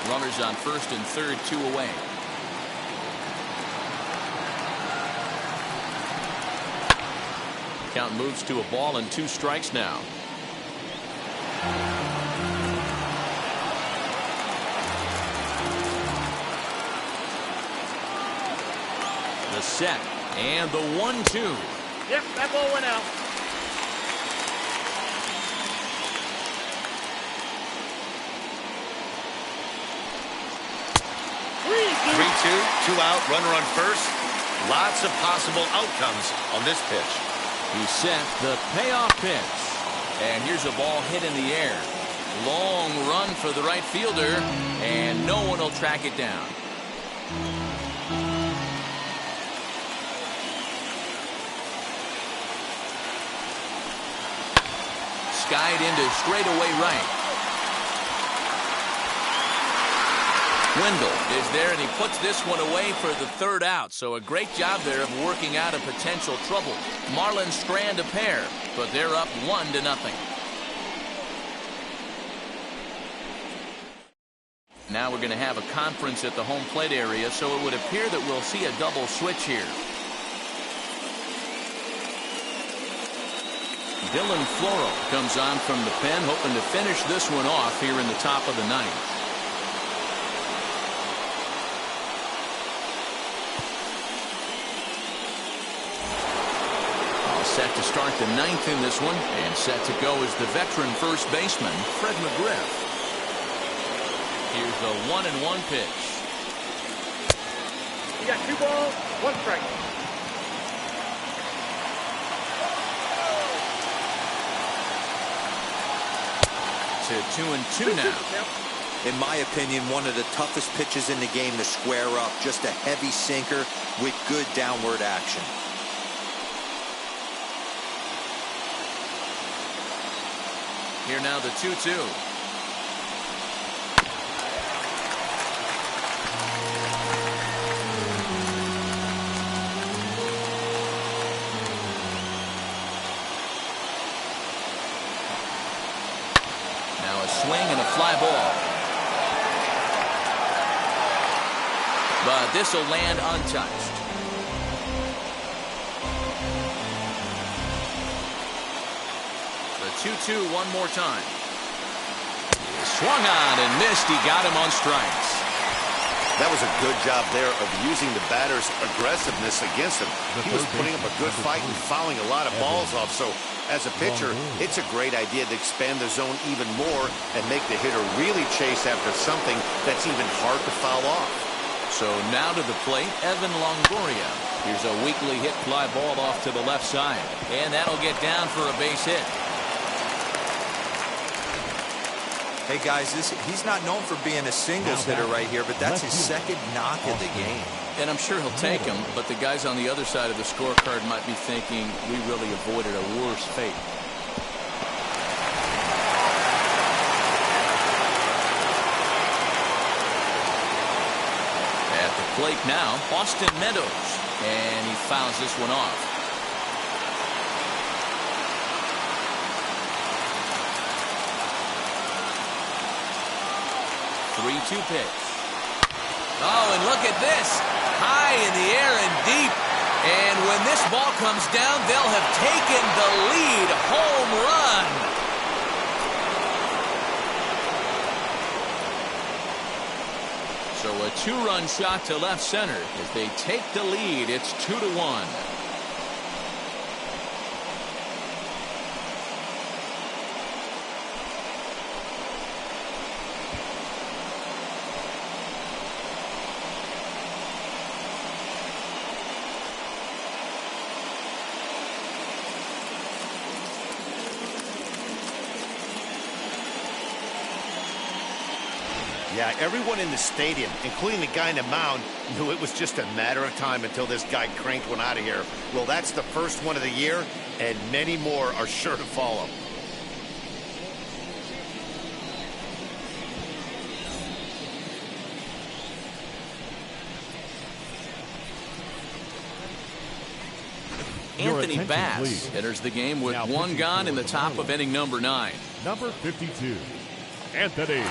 Runners on first and third, two away. Count moves to a ball and 2 strikes now. The set and the 1-2. Yep, that ball went out. 2 out, runner on first. Lots of possible outcomes on this pitch. He set the payoff pitch. And here's a ball hit in the air. Long run for the right fielder, and no one will track it down. Skied into straightaway right. Wendell is there, and he puts this one away for the 3rd out. So a great job there of working out a potential trouble. Marlins strand a pair, but they're up 1-0. Now we're going to have a conference at the home plate area, so it would appear that we'll see a double switch here. Dylan Floro comes on from the pen, hoping to finish this one off here in the top of the 9th. All set to start the 9th in this one, and set to go is the veteran first baseman, Fred McGriff. Here's the 1-1 pitch. You got 2 balls, 1 strike. To 2-2 now. In my opinion, one of the toughest pitches in the game to square up. Just a heavy sinker with good downward action. Here now the 2-2. Swing and a fly ball. But this will land untouched. The 2-2 one more time. Swung on and missed. He got him on strikes. That was a good job there of using the batter's aggressiveness against him. He was putting up a good fight and fouling a lot of balls off. So as a pitcher, it's a great idea to expand the zone even more and make the hitter really chase after something that's even hard to foul off. So now to the plate, Evan Longoria. Here's a weakly hit fly ball off to the left side. And that'll get down for a base hit. Hey guys, he's not known for being a singles hitter right here, but that's his 2nd knock of the game. And I'm sure he'll take him, but the guys on the other side of the scorecard might be thinking we really avoided a worse fate. At the plate now, Austin Meadows, and he fouls this one off. 3-2 pitch. Oh, and look at this. High in the air and deep. And when this ball comes down, they'll have taken the lead. Home run. So a 2-run shot to left center. As they take the lead, it's 2-1. Yeah, everyone in the stadium, including the guy in the mound, knew it was just a matter of time until this guy cranked one out of here. Well, that's the first one of the year, and many more are sure to follow. Anthony Bass enters the game with one gone in the top of inning number 9. Number 52, Anthony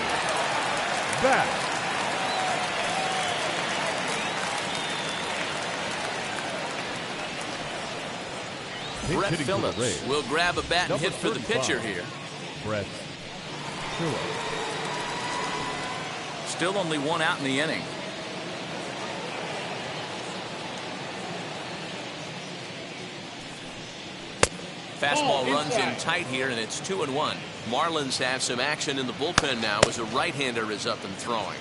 Bass. Brett Phillips will grab a bat and hit for the pitcher here. Brett Phillips. Still only one out in the inning. Fastball runs in tight here, and it's 2-1. Marlins have some action in the bullpen now as a right-hander is up and throwing.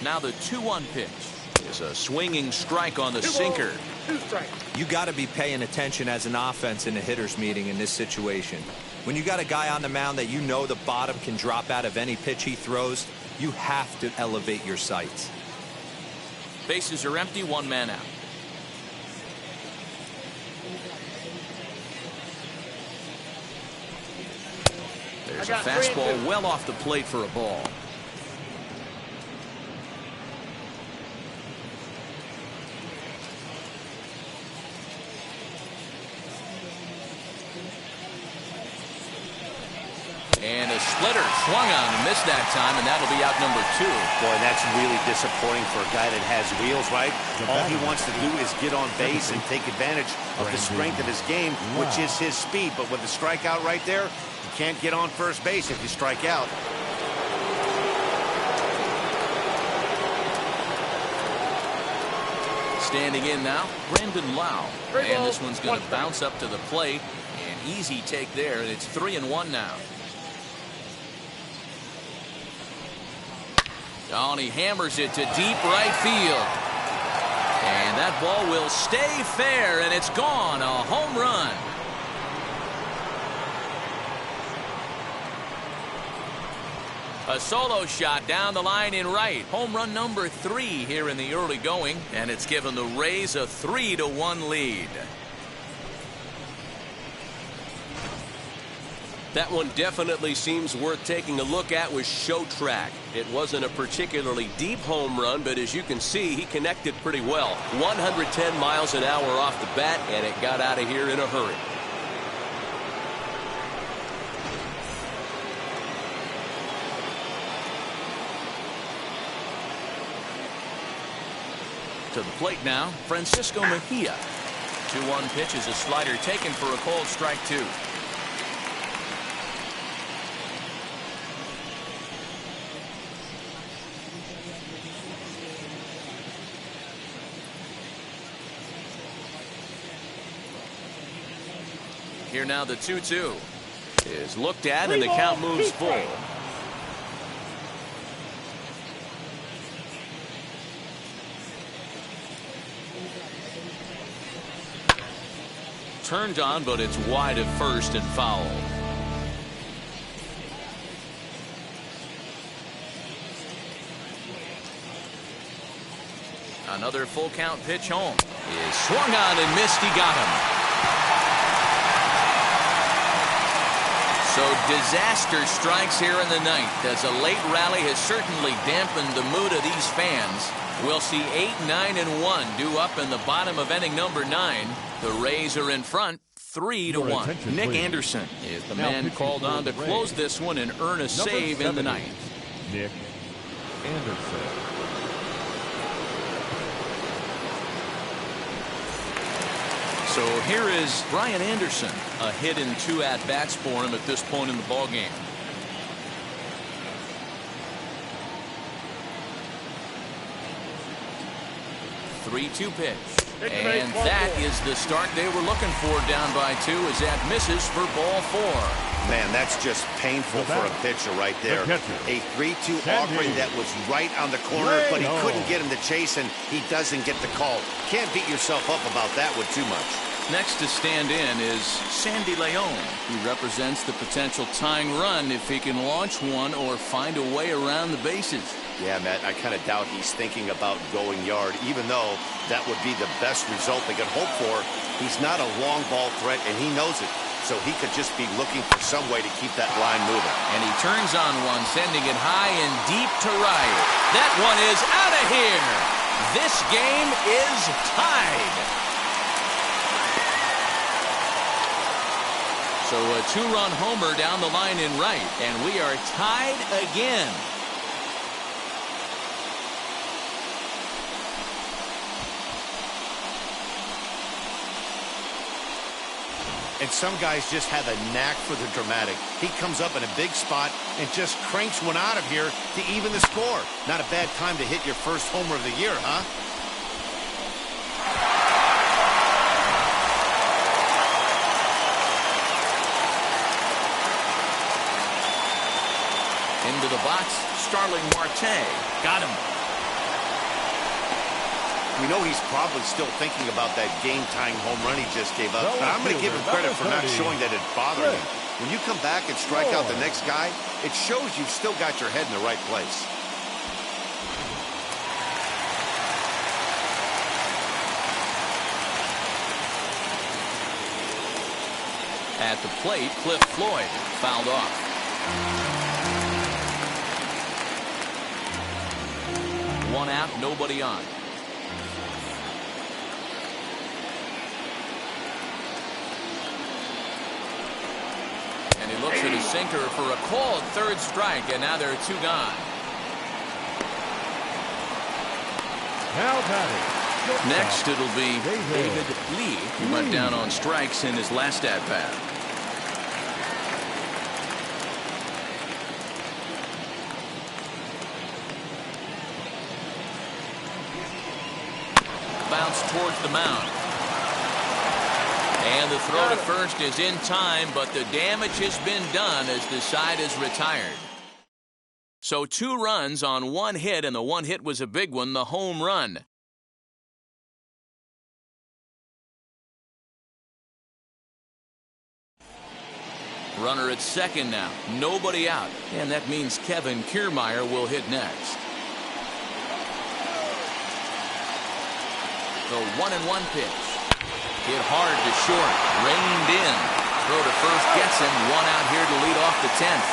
Now the 2-1 pitch is a swinging strike on the sinker. 2 strikes. You got to be paying attention as an offense in a hitter's meeting in this situation. When you got a guy on the mound that you know the bottom can drop out of any pitch he throws, you have to elevate your sights. Bases are empty, 1 man out. There's a fastball well off the plate for a ball. And a splitter swung on and missed that time, and that'll be out number 2. Boy, that's really disappointing for a guy that has wheels, right? All he wants to do is get on base and take advantage of the strength of his game, which is his speed. But with the strikeout right there, you can't get on first base if you strike out. Standing in now, Brandon Lau. And this one's going to bounce up to the plate. An easy take there, and it's 3-1 now. Oh, and he hammers it to deep right field. And that ball will stay fair, and it's gone. A home run. A solo shot down the line in right. Home run number 3 here in the early going, and it's given the Rays a 3-1 lead. That one definitely seems worth taking a look at with Show Track. It wasn't a particularly deep home run, but as you can see, he connected pretty well. 110 miles an hour off the bat, and it got out of here in a hurry. To the plate now, Francisco Mejia. 2-1 pitch is a slider taken for a cold strike 2. Here now the 2-2 is looked at, and the count moves full. Turned on, but it's wide of first and foul. Another full count pitch home is swung on and missed. He got him. So disaster strikes here in the ninth, as a late rally has certainly dampened the mood of these fans. We'll see 8, 9, and 1 due up in the bottom of inning number 9. The Rays are in front 3-1. Nick Anderson is the man called on to close this one and earn a save in the ninth. Nick Anderson. So here is Brian Anderson, a hit in 2 at-bats for him at this point in the ballgame. Three-2 pitch. And that is the start they were looking for, down by 2, as that misses for ball 4. Man, that's just painful for a pitcher right there. A 3-2 offering that was right on the corner, but he couldn't get him to chase, and he doesn't get the call. Can't beat yourself up about that one too much. Next to stand in is Sandy Leon, who represents the potential tying run if he can launch one or find a way around the bases. Yeah, Matt, I kind of doubt he's thinking about going yard, even though that would be the best result they could hope for. He's not a long ball threat, and he knows it. So he could just be looking for some way to keep that line moving. And he turns on one, sending it high and deep to right. That one is out of here. This game is tied. So a 2-run homer down the line in right, and we are tied again. And some guys just have a knack for the dramatic. He comes up in a big spot and just cranks one out of here to even the score. Not a bad time to hit your first homer of the year, huh? Into the box, Starling Marte. Got him. We know he's probably still thinking about that game-tying home run he just gave up, but I'm going to give him credit for not showing that it bothered him. When you come back and strike out the next guy, it shows you've still got your head in the right place. At the plate, Cliff Floyd fouled off. One out, nobody on. And he looks at his sinker for a called third strike, and now there are 2 gone. Now batting. Next, it'll be David Lee, who went down on strikes in his last at-bat. Bounce towards the mound. And the throw to first is in time, but the damage has been done as the side is retired. So 2 runs on 1 hit, and the 1 hit was a big one, the home run. Runner at second now, nobody out, and that means Kevin Kiermaier will hit next. The 1-1 pitch. Hit hard to short, reined in. Throw to first gets him, 1 out here to lead off the 10th.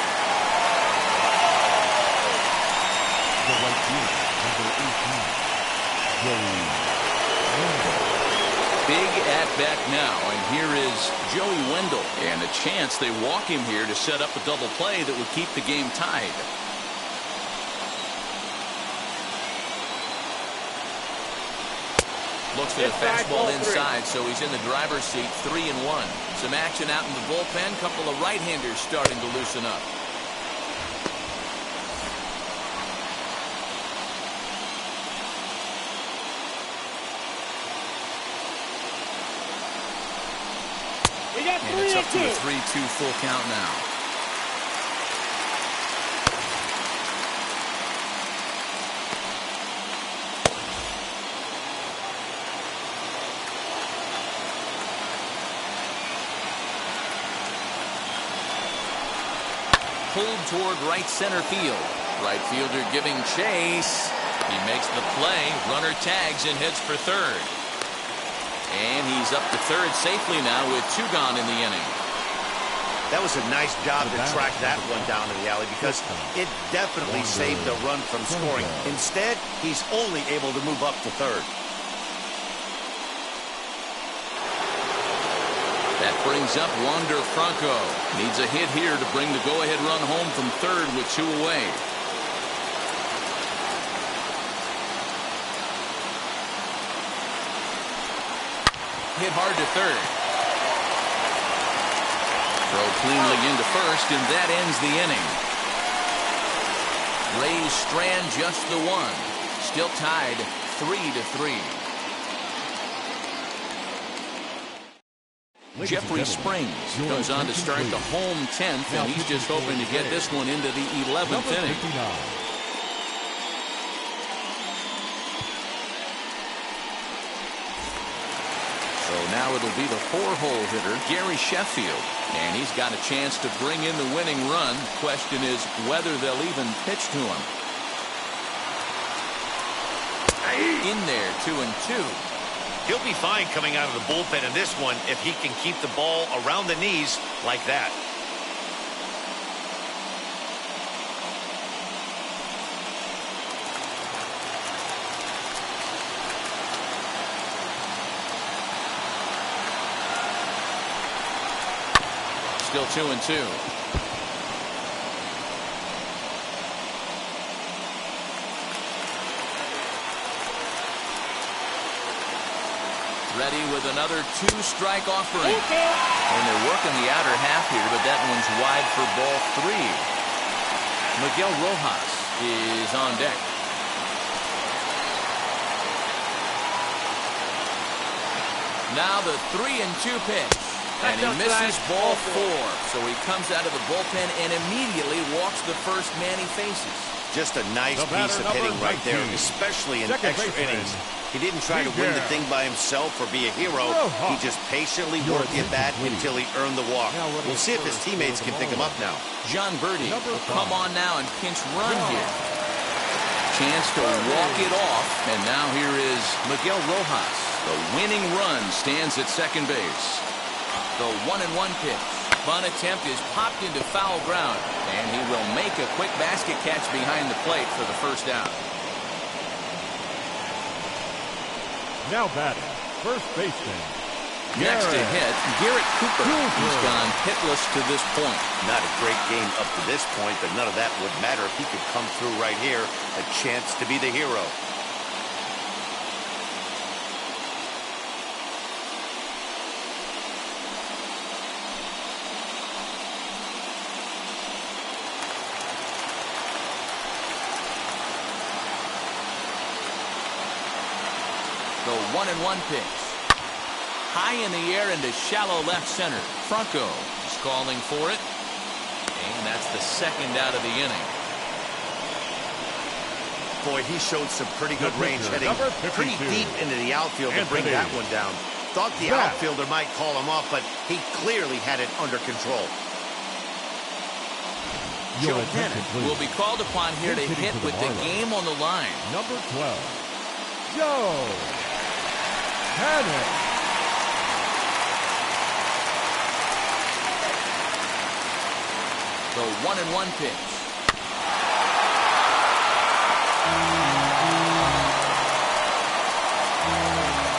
The right fielder, number 18, Joey Wendell. Big at-bat now, and here is Joey Wendell. And a chance they walk him here to set up a double play that would keep the game tied. Looks for the fastball inside, so he's in the driver's seat, 3-1. Some action out in the bullpen. Couple of right-handers starting to loosen up. And it's up to a 3-2 full count now. Pulled toward right center field. Right fielder giving chase. He makes the play. Runner tags and heads for third. And he's up to third safely now with 2 gone in the inning. That was a nice job to track that one down in the alley because it definitely saved the run from scoring. Instead, he's only able to move up to third. That brings up Wander Franco. Needs a hit here to bring the go-ahead run home from third with 2 away. Hit hard to third. Throw cleanly into first, and that ends the inning. Rays strand just the 1. Still tied 3-3. Jeffrey Springs goes on to start the home 10th, and he's just hoping to get this one into the 11th inning. So now it'll be the 4-hole hitter, Gary Sheffield, and he's got a chance to bring in the winning run. Question is whether they'll even pitch to him. In there, 2-2. He'll be fine coming out of the bullpen in this one if he can keep the ball around the knees like that. Still 2-2. Ready with another 2-strike offering. And they're working the outer half here, but that one's wide for ball 3. Miguel Rojas is on deck. Now the 3-2 pitch. And he misses ball 4. So he comes out of the bullpen and immediately walks the first man he faces. Just a nice piece of hitting right there, especially in extra innings. He didn't try to win the thing by himself or be a hero. He just patiently worked the at-bat until he earned the walk. We'll see if his teammates can pick him up now. John Birdie will come on now and pinch run here. Chance to walk it off, and now here is Miguel Rojas. The winning run stands at second base. The 1-1 pitch. Bunt attempt is popped into foul ground, and he will make a quick basket catch behind the plate for the first out. Now batting, first baseman. Next to hit, Garrett Cooper. He's gone hitless to this point. Not a great game up to this point, but none of that would matter if he could come through right here. A chance to be the hero. The 1-1 pitch. High in the air into shallow left center. Franco is calling for it. And that's the second out of the inning. Boy, he showed some pretty good range heading pretty deep into the outfield to bring that one down. Thought the outfielder might call him off, but he clearly had it under control. Joe Bennett will be called upon here to hit with the game on the line. Number 12, Joe Bennett. The 1-1 pitch.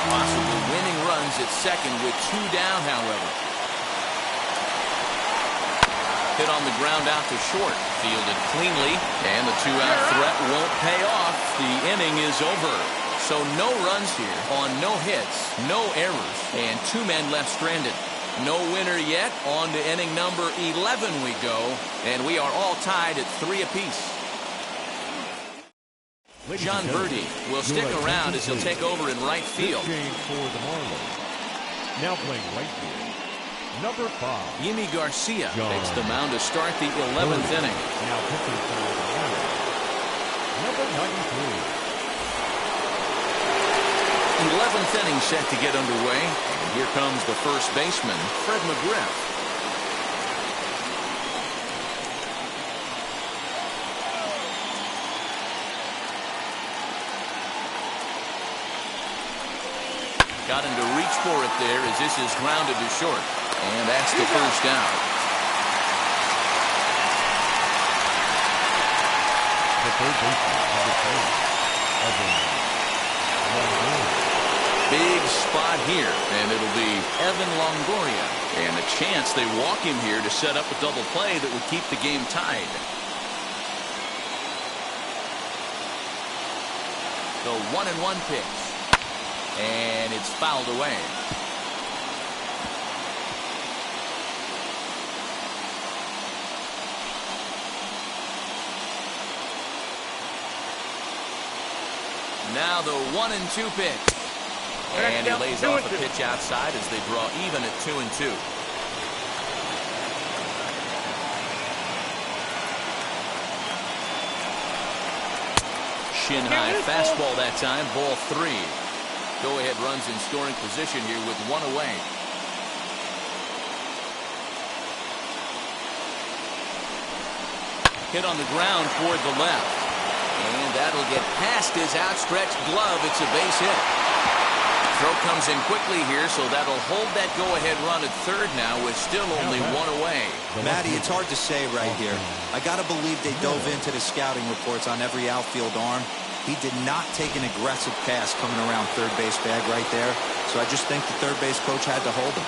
Possibly winning runs at second with 2 down, however. Hit on the ground out to short. Fielded cleanly, and the 2-out threat won't pay off. The inning is over. So no runs here on no hits, no errors, and 2 men left stranded. No winner yet. On to inning number 11 we go, and we are all tied at 3 apiece. John Birdie will stick around as he'll take over in right field. Change for the Marlins. Now playing right field, number 5, Yimi Garcia takes the mound to start the 11th inning. Now pitching for the Marlins, number 93. 11th inning set to get underway. And here comes the first baseman, Fred McGriff. Got him to reach for it there as this is grounded to short. And that's the first down. The third baseman, number 10, Evan. Big spot here, and it'll be Evan Longoria. And a chance they walk him here to set up a double play that would keep the game tied. The 1-1 pitch. And it's fouled away. Now the 1-2 pitch. And he lays off a pitch outside as they draw even at 2-2. Shin high fastball that time, ball 3. Go-ahead runs in scoring position here with 1 away. Hit on the ground toward the left. And that'll get past his outstretched glove. It's a base hit. Throw comes in quickly here, so that'll hold that go-ahead run at third now with still only 1 away. Matty, it's hard to say right here. I got to believe they dove into the scouting reports on every outfield arm. He did not take an aggressive pass coming around third base bag right there. So I just think the third base coach had to hold him.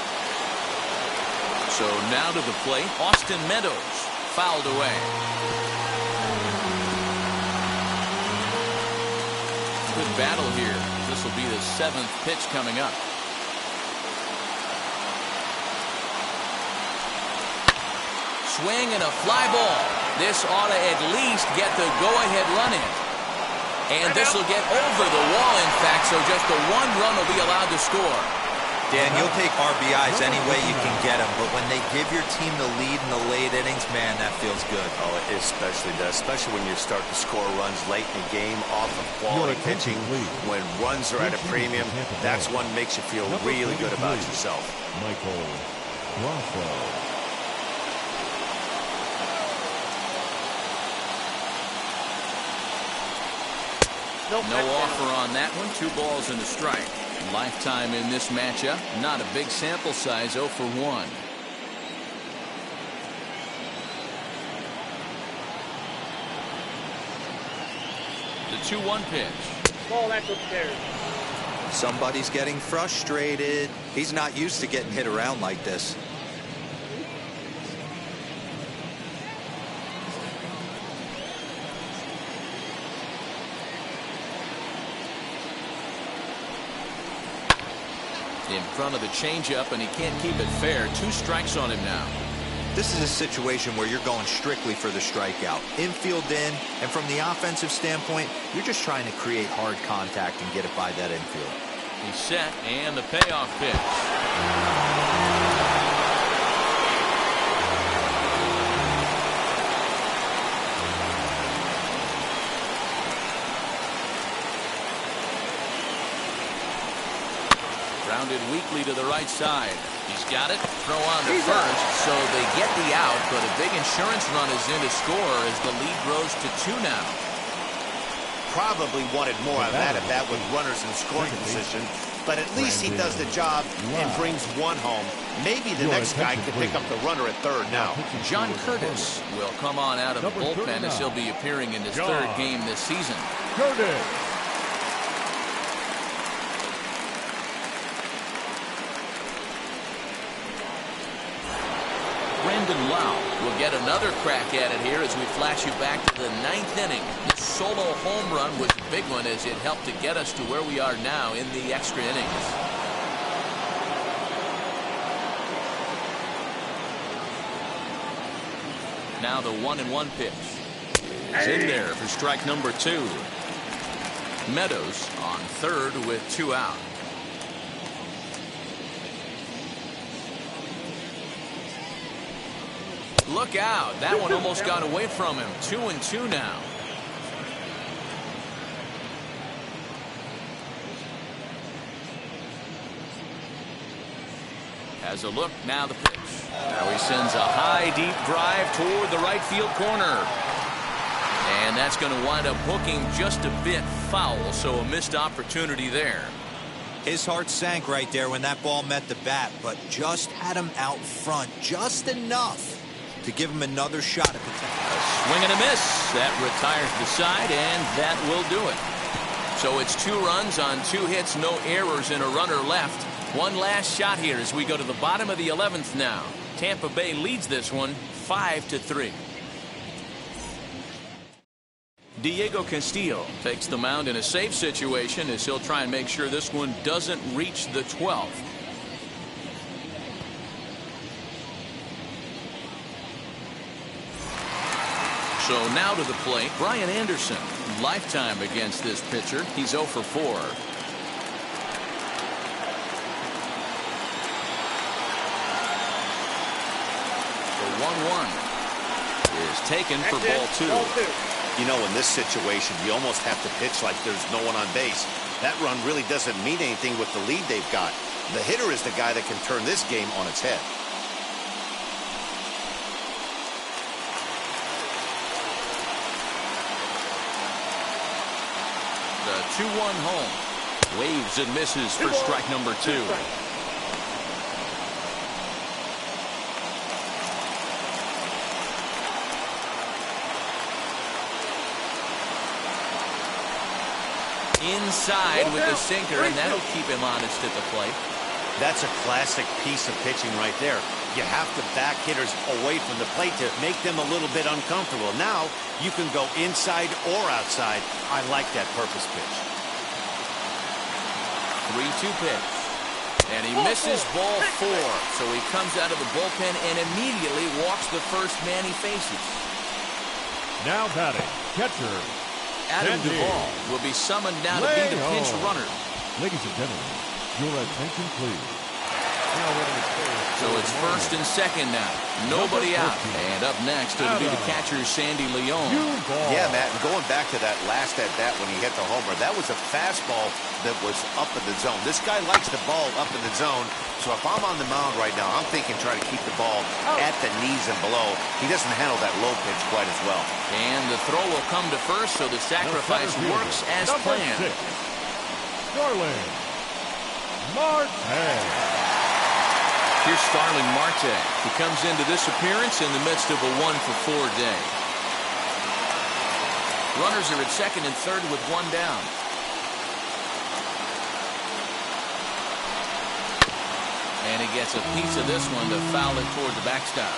So now to the plate, Austin Meadows fouled away. Good battle here. This will be the 7th pitch coming up. Swing and a fly ball. This ought to at least get the go-ahead run in. And this will get over the wall, in fact, so just the 1 run will be allowed to score. Dan, you'll take RBIs any way you can get them, but when they give your team the lead in the late innings, man, that feels good. Oh, it especially does, especially when you start to score runs late in the game off of quality pitching. When runs are at a premium, that's one makes you feel really good about yourself. Michael Rosso. No offer on that one. 2 balls and a strike. Lifetime in this matchup. Not a big sample size. 0 for 1. The 2-1 pitch. Ball, that's upstairs. Somebody's getting frustrated. He's not used to getting hit around like this. In front of the changeup, and he can't keep it fair. 2 strikes on him now. This is a situation where you're going strictly for the strikeout. Infield in, and from the offensive standpoint, you're just trying to create hard contact and get it by that infield. He's set, and the payoff pitch. Grounded weakly to the right side. He's got it. Throw on to first, so they get the out, but a big insurance run is in to score as the lead grows to 2 now. Probably wanted more of that at bat with runners in scoring position, but at least he does the job and brings 1 home. Maybe the next guy could pick up the runner at third now. John Curtis will come on out of the bullpen as he'll be appearing in his 3rd game this season. Curtis. Brandon Lau will get another crack at it here as we flash you back to the 9th inning. This solo home run was a big one as it helped to get us to where we are now in the extra innings. Now the 1-1 pitch is in there for strike number 2. Meadows on 3rd with 2 out. Look out. That one almost got away from him. 2-2 now. Has a look. Now the pitch. Now he sends a high, deep drive toward the right field corner. And that's going to wind up hooking just a bit foul, so a missed opportunity there. His heart sank right there when that ball met the bat, but just had him out front just enough to give him another shot at the top. A swing and a miss. That retires the side, and that will do it. So it's 2 runs on 2 hits, no errors, and a runner left. One last shot here as we go to the bottom of the 11th now. Tampa Bay leads this one 5-3. Diego Castillo takes the mound in a safe situation as he'll try and make sure this one doesn't reach the 12th. So now to the plate, Brian Anderson. Lifetime against this pitcher. He's 0 for 4. The 1-1 is taken for ball 2. You know, in this situation, you almost have to pitch like there's no one on base. That run really doesn't mean anything with the lead they've got. The hitter is the guy that can turn this game on its head. The 2-1 home. Waves and misses for strike number 2. Inside with the sinker, and that'll keep him honest at the plate. That's a classic piece of pitching right there. You have to back hitters away from the plate to make them a little bit uncomfortable. Now you can go inside or outside. I like that purpose pitch. 3-2 pitch. And he misses ball 4. So he comes out of the bullpen and immediately walks the first man he faces. Now batting, catcher Adam Duvall will be summoned now to be the pinch runner. Ladies and gentlemen, your attention please. So it's first and second now. Nobody out. And up next, it'll be the catcher, Sandy Leon. Yeah, Matt, and going back to that last at-bat when he hit the homer, that was a fastball that was up in the zone. This guy likes the ball up in the zone, so if I'm on the mound right now, I'm thinking try to keep the ball at the knees and below. He doesn't handle that low pitch quite as well. And the throw will come to first, so the sacrifice works as planned. Here's Starling Marte. He comes into this appearance in the midst of a 1-for-4 day. Runners are at second and third with one down. And he gets a piece of this one to foul it toward the backstop.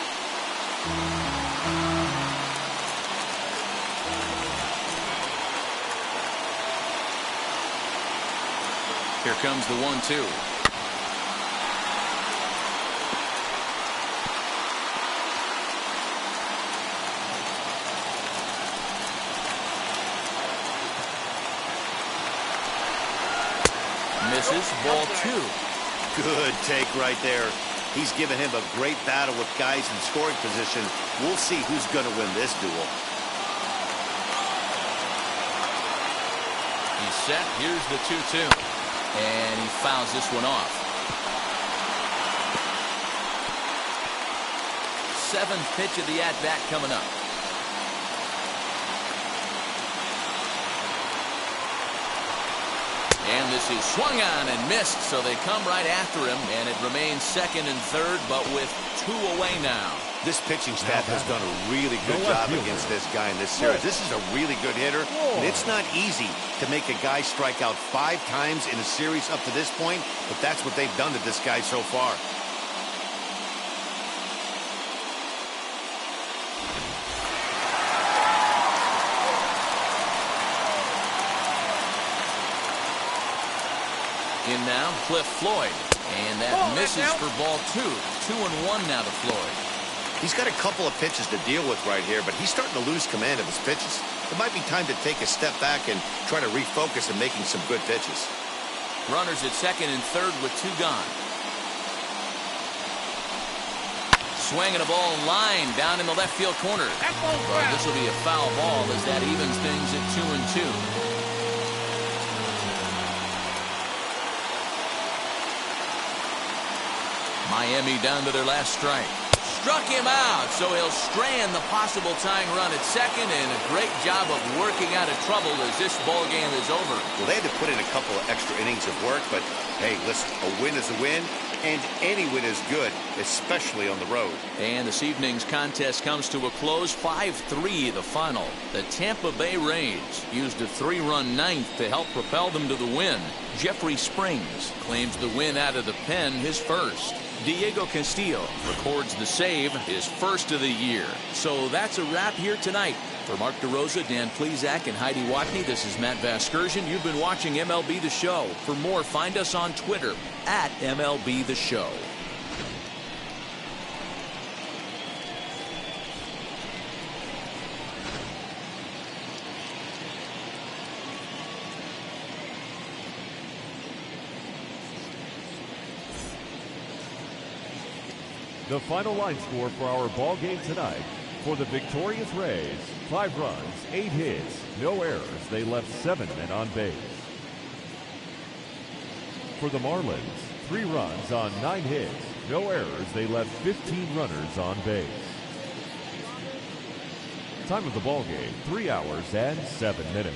Here comes the 1-2. Misses, ball 2. Good take right there. He's given him a great battle with guys in scoring position. We'll see who's going to win this duel. He's set. Here's the 2-2. And he fouls this one off. 7th pitch of the at-bat coming up. And this is swung on and missed, so they come right after him, and it remains second and third, but with 2 away now. This pitching staff has done a really good job against this guy in this series. This is a really good hitter, and it's not easy to make a guy strike out 5 times in a series up to this point, but that's what they've done to this guy so far. In now, Cliff Floyd. And that misses for ball 2. 2-1 now to Floyd. He's got a couple of pitches to deal with right here, but he's starting to lose command of his pitches. It might be time to take a step back and try to refocus on making some good pitches. Runners at second and third with 2 gone. Swinging a ball line down in the left field corner. But this will be a foul ball as that evens things at 2-2. Miami down to their last strike. Struck him out, so he'll strand the possible tying run at second, and a great job of working out of trouble as this ball game is over. Well, they had to put in a couple of extra innings of work, but hey, listen, a win is a win, and any win is good, especially on the road. And this evening's contest comes to a close, 5-3 the final. The Tampa Bay Rays used a 3-run ninth to help propel them to the win. Jeffrey Springs claims the win out of the pen, his first. Diego Castillo records the save, his first of the year. So that's a wrap here tonight. For Mark DeRosa, Dan Plesac, and Heidi Watney, this is Matt Vasgersian. You've been watching MLB The Show. For more, find us on Twitter at MLB The Show. The final line score for our ball game tonight. For the victorious Rays, 5 runs, 8 hits, no errors. They left 7 men on base. For the Marlins, 3 runs on 9 hits, no errors. They left 15 runners on base. Time of the ball game, 3 hours and 7 minutes.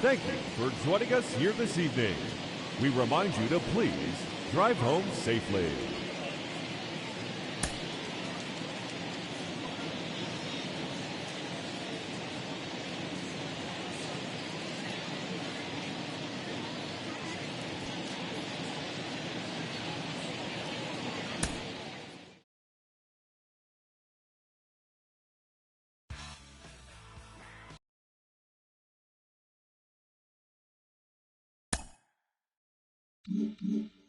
Thank you for joining us here this evening. We remind you to please drive home safely. Mm-hmm.